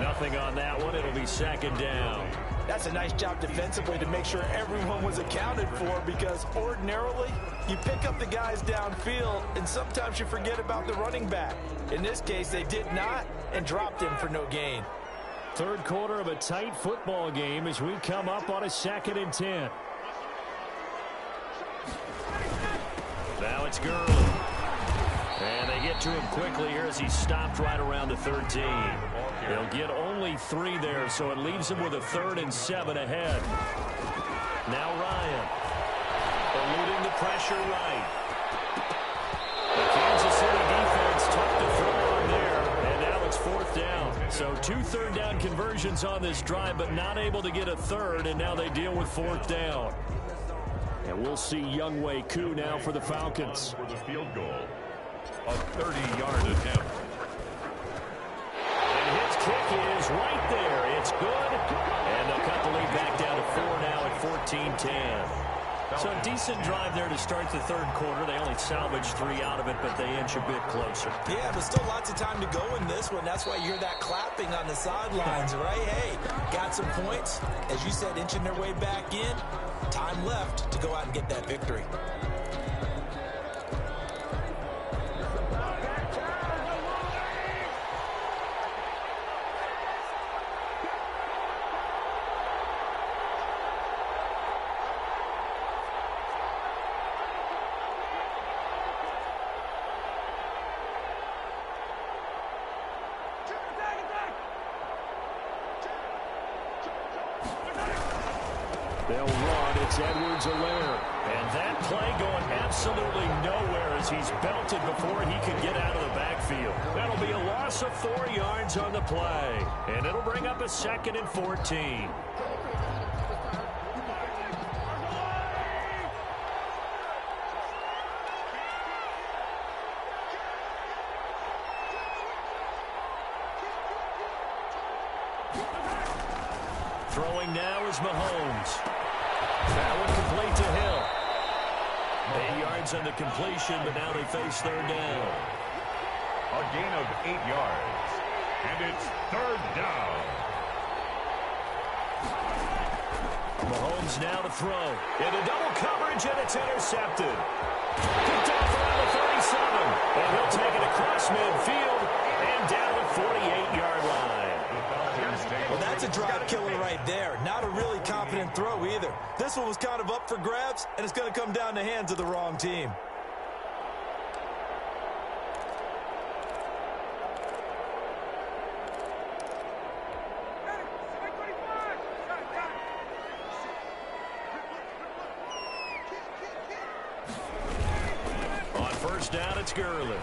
Nothing on that one. It'll be 2nd down. That's a nice job defensively to make sure everyone was accounted for, because ordinarily you pick up the guys downfield and sometimes you forget about the running back. In this case, they did not and dropped him for no gain. 3rd quarter of a tight football game as we come up on a 2nd and 10. Now it's Gurley. And they get to him quickly here as he stopped right around the 13. They'll get only 3 there, so it leaves him with a 3rd and 7 ahead. Now Ryan. Eluding the pressure right. The Kansas City defense tough to throw on there. And now it's 4th down. So 2 3rd down conversions on this drive, but not able to get a 3rd, and now they deal with 4th down. And we'll see Younghoe Koo now for the Falcons. For the field goal. A 30-yard attempt. And his kick is right there. It's good. And 14-10. So a decent drive there to start the third quarter. They only salvaged 3 out of it, but they inch a bit closer. Yeah, but still lots of time to go in this one. That's why you hear that clapping on the sidelines, right? Hey, got some points. As you said, inching their way back in. Time left to go out and get that victory. They'll run. It's Edwards-Helaire. And that play going absolutely nowhere as he's belted before he can get out of the backfield. That'll be a loss of 4 yards on the play. And it'll bring up a 2nd and 14. Throwing now is Mahomes. That one complete to Hill. 8 yards on the completion, but now they face third down. A gain of 8 yards. And it's third down. Mahomes now to throw. Into double coverage, and it's intercepted. Picked off around the 37. And he'll take it across midfield and down the 48-yard line. Well, that's a drive killer right there. Not a really confident throw either. This one was kind of up for grabs, and it's going to come down the hands of the wrong team. On first down, it's Gurley.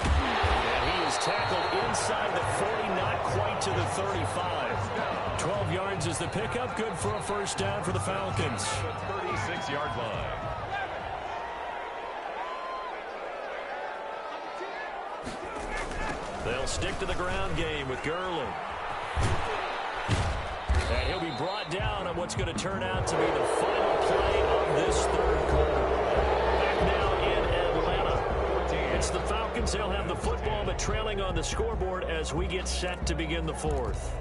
And he is tackled inside the 40, not quite to the 35. 12 yards is the pickup. Good for a first down for the Falcons. 36-yard line. They'll stick to the ground game with Gurley. And he'll be brought down on what's going to turn out to be the final play of this third quarter. Back now in Atlanta. It's the Falcons. They'll have the football, but trailing on the scoreboard as we get set to begin the fourth.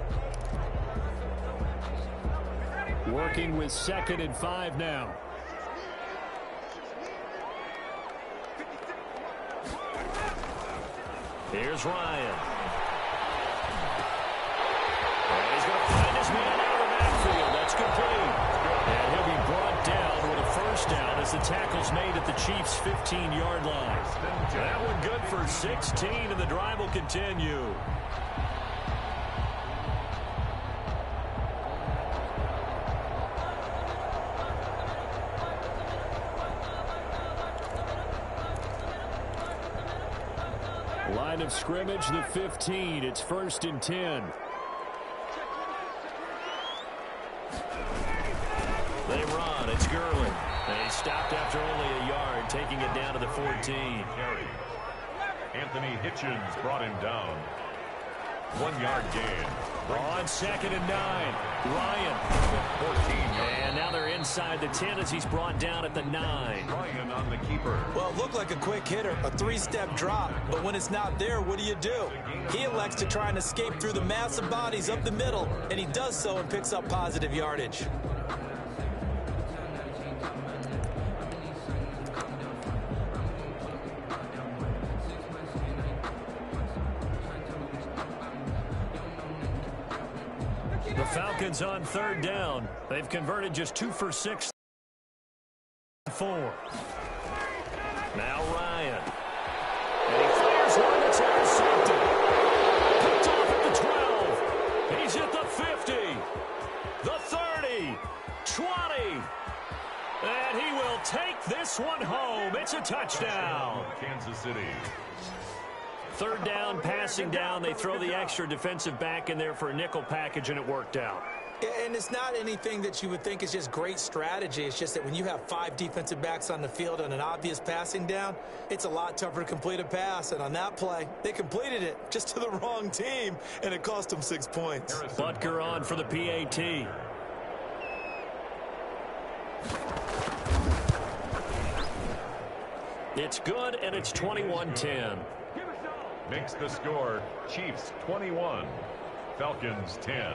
Working with 2nd and 5 now. Here's Ryan. And he's going to find his man out of the backfield. That's complete. And he'll be brought down with a first down as the tackle's made at the Chiefs' 15-yard line. That one good for 16, and the drive will continue. Line of scrimmage, the 15. It's 1st and 10. They run. It's Gurley. They stopped after only a yard, taking it down to the 14. Anthony Hitchens brought him down. 1 yard gain. On 2nd and 9. Ryan. 14 yards. And now they're inside the 10 as he's brought down at the 9. Ryan on the keeper. Well, it looked like a quick hitter, a 3-step drop. But when it's not there, what do? He elects to try and escape through the massive bodies up the middle, and he does so and picks up positive yardage. The Falcons on third down. They've converted just 2 for 6. 4. Now Ryan. And he fires one that's intercepted. Picked off at the 12. He's at the 50. The 30. 20. And he will take this one home. It's a touchdown. Kansas City. Third down, passing down. They throw the extra defensive back in there for a nickel package, and it worked out. And it's not anything that you would think is just great strategy. It's just that when you have 5 defensive backs on the field and an obvious passing down, it's a lot tougher to complete a pass. And on that play, they completed it just to the wrong team, and it cost them 6 points. Butker on for the PAT. It's good, and it's 21-10. Makes the score Chiefs 21, Falcons 10.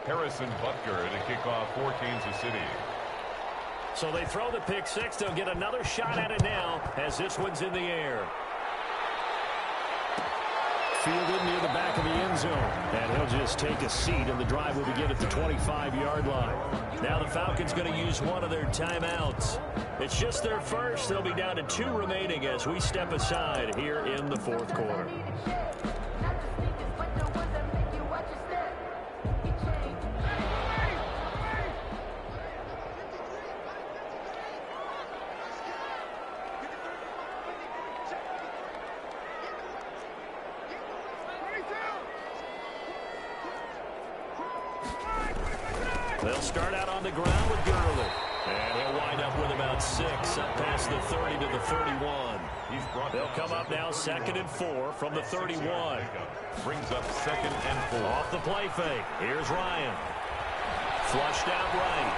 Harrison Butker to kick off for Kansas City. So they throw the pick six. They'll get another shot at it now as this one's in the air. Fielded near the back of the end zone. And he'll just take a seat, and the drive will begin at the 25-yard line. Now the Falcons going to use one of their timeouts. It's just their first. They'll be down to 2 remaining as we step aside here in the fourth quarter. They'll start out on the ground with Gurley. And he'll wind up with about 6 up past the 30 to the 31. They'll come up now 2nd and 4 from the 31. Brings up 2nd and 4. Off the play fake. Here's Ryan. Flushed out right.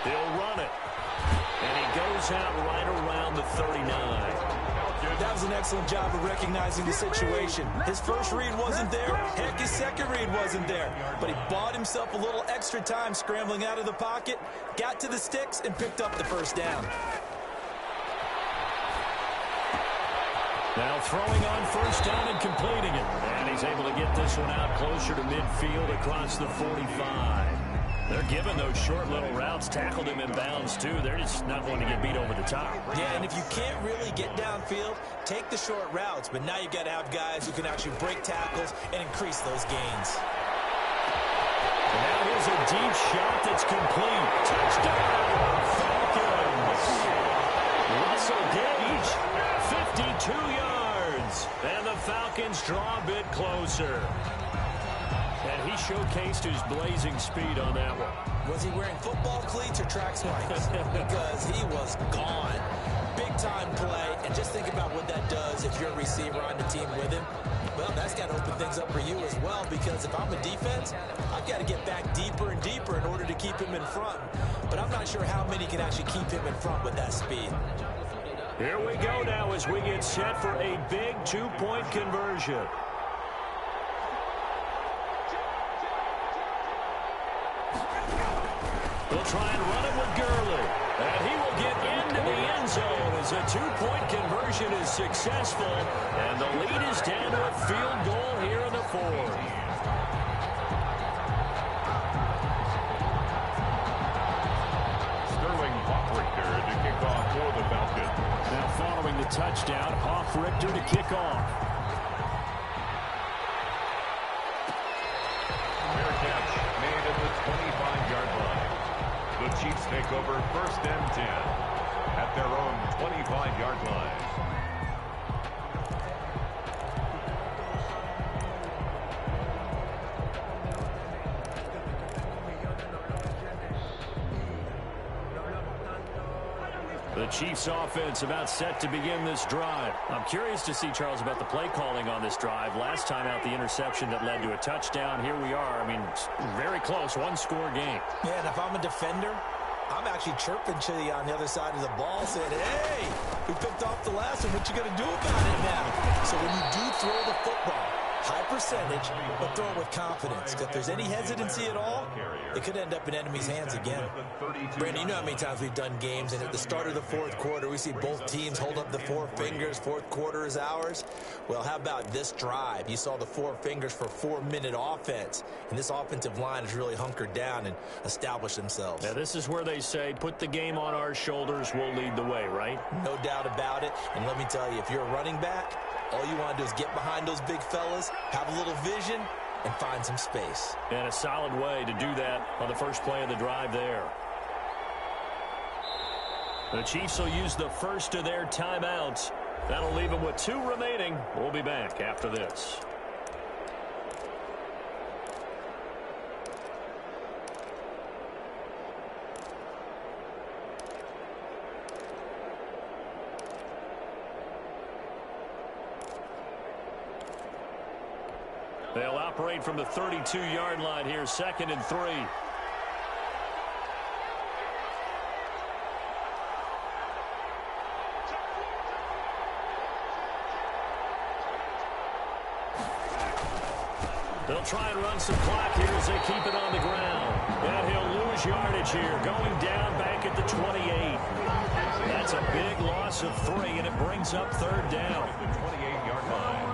He'll run it. And he goes out right around the 39. That was an excellent job of recognizing the situation. His first read wasn't there. Heck, his second read wasn't there. But he bought himself a little extra time scrambling out of the pocket, got to the sticks, and picked up the first down. Now throwing on first down and completing it. And he's able to get this one out closer to midfield across the 45. They're giving those short little routes, tackled him in bounds, too. They're just not wanting to get beat over the top. Yeah, and if you can't really get downfield, take the short routes. But now you've got to have guys who can actually break tackles and increase those gains. And now here's a deep shot that's complete. Touchdown, Falcons. Russell Gage, 52 yards. And the Falcons draw a bit closer. And he showcased his blazing speed on that one. Was he wearing football cleats or track spikes? Because he was gone. Big-time play. And just think about what that does if you're a receiver on the team with him. Well, that's got to open things up for you as well, because if I'm a defense, I've got to get back deeper and deeper in order to keep him in front. But I'm not sure how many can actually keep him in front with that speed. Here we go now as we get set for a big 2-point conversion. They'll try and run it with Gurley. And he will get into the end zone as a 2-point conversion is successful. And the lead is down to a field goal here in the fourth. Sterling Hoffrichter to kick off for the Falcons. Now following the touchdown, Hoffrichter to kick off. Fair catch made at the 25-yard line. The Chiefs take over 1st and 10 at their own 25-yard line. The Chiefs offense about set to begin this drive. I'm curious to see, Charles, about the play calling on this drive. Last time out, the interception that led to a touchdown. Here we are. I mean, very close, 1-score game. Yeah, and if I'm a defender, I'm actually chirping to you on the other side of the ball saying, hey, we picked off the last one. What you going to do about it now? So when you do throw the football, high percentage, but throw it with confidence. If there's any hesitancy at all, it could end up in enemy's hands again. Brandon, you know how many times we've done games, and at the start of the fourth quarter, we see both teams hold up the 4 fingers. Fourth quarter is ours. Well, how about this drive? You saw the 4 fingers for 4-minute offense, and this offensive line has really hunkered down and established themselves. Now, this is where they say, put the game on our shoulders, we'll lead the way, right? No doubt about it. And let me tell you, if you're a running back, all you want to do is get behind those big fellas, have a little vision, and find some space. And a solid way to do that on the first play of the drive there. The Chiefs will use the first of their timeouts. That'll leave them with 2 remaining. We'll be back after this. They'll operate from the 32-yard line here, 2nd and 3. They'll try and run some clock here as they keep it on the ground. And he'll lose yardage here, going down back at the 28. That's a big loss of 3, and it brings up 3rd down. The 28-yard line.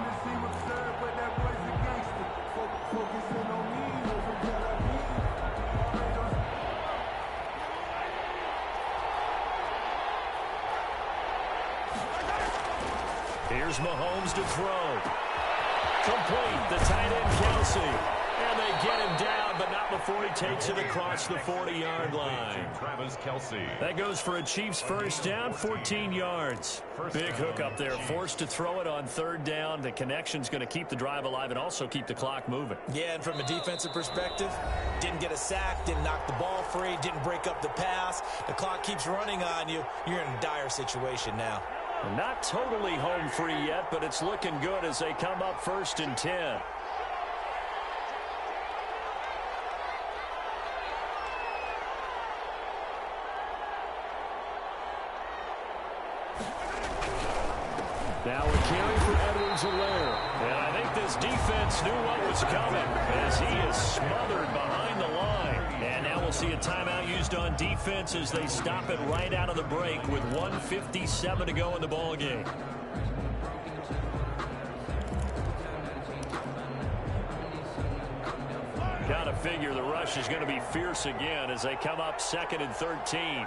Here's Mahomes to throw. Complete, the tight end Kelsey. And they get him down, but not before he takes it across the 40-yard line. Travis Kelsey. That goes for a Chiefs first down, 14 yards. Big hook up there, forced to throw it on 3rd down. The connection's going to keep the drive alive and also keep the clock moving. Yeah, and from a defensive perspective, didn't get a sack, didn't knock the ball free, didn't break up the pass. The clock keeps running on you. You're in a dire situation now. Not totally home free yet, but it's looking good as they come up 1st and 10. Now a carry for Edwards-Helaire. And I think this defense knew what was coming as he is smothered behind the line. And now we'll see a timeout used on defense as they stop it right out of the break with 1:57 to go in the ball game. Got to figure the rush is going to be fierce again as they come up 2nd and 13.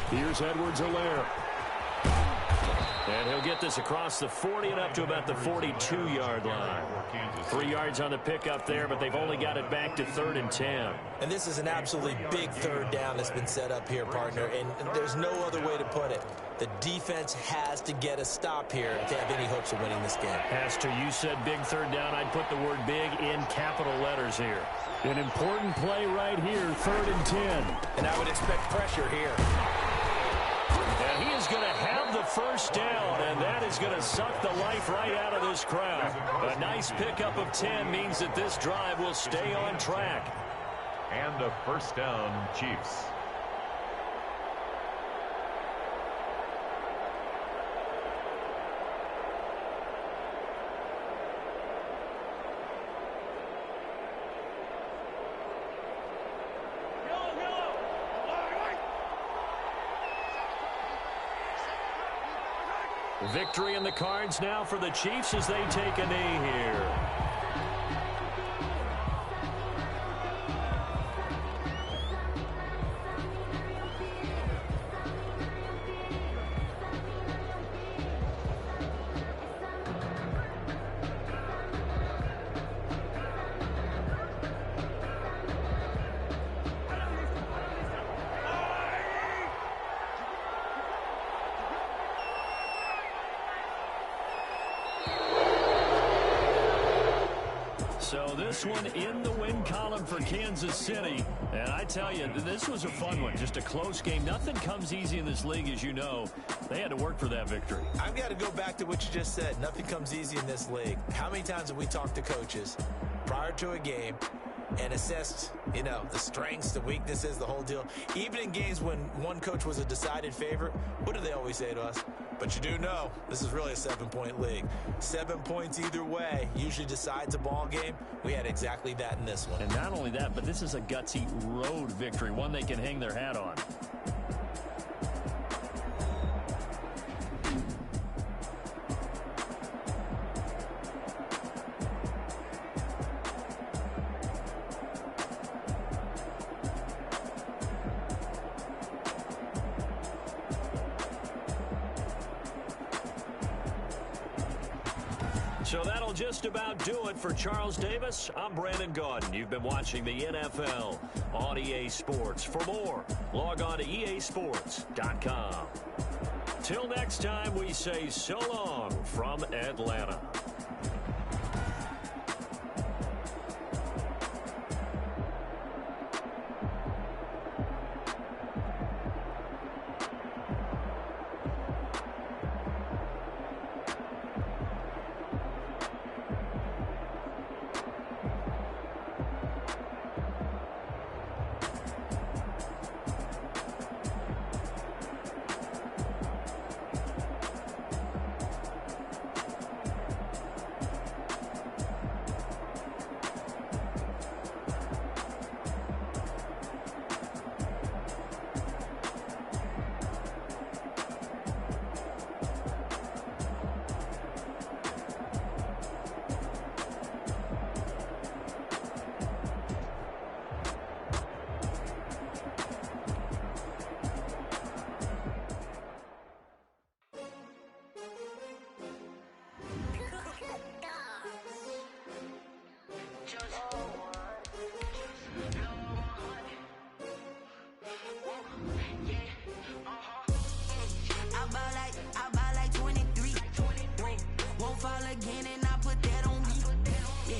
Here's Edwards-Helaire. And he'll get this across the 40 and up to about the 42-yard line. 3 yards on the pickup there, but they've only got it back to 3rd and 10. And this is an absolutely big 3rd down that's been set up here, partner, and there's no other way to put it. The defense has to get a stop here if they have any hopes of winning this game. Has to. You said big 3rd down. I'd put the word big in capital letters here. An important play right here, 3rd and 10. And I would expect pressure here. And he is going to have the 1st down, and that is going to suck the life right out of this crowd. A nice pickup of 10 means that this drive will stay on track. And a 1st down, Chiefs. Victory in the cards now for the Chiefs as they take a knee here. So this one in the win column for Kansas City. And I tell you, this was a fun one. Just a close game. Nothing comes easy in this league, as you know. They had to work for that victory. I've got to go back to what you just said. Nothing comes easy in this league. How many times have we talked to coaches prior to a game and assessed, the strengths, the weaknesses, the whole deal? Even in games when one coach was a decided favorite, what do they always say to us? But you do know this is really a 7-point league. 7 points either way usually decides a ball game. We had exactly that in this one. And not only that, but this is a gutsy road victory, one they can hang their hat on. So that'll just about do it for Charles Davis. I'm Brandon Gaudin. You've been watching the NFL on EA Sports. For more, log on to easports.com. Till next time, we say so long from Atlanta.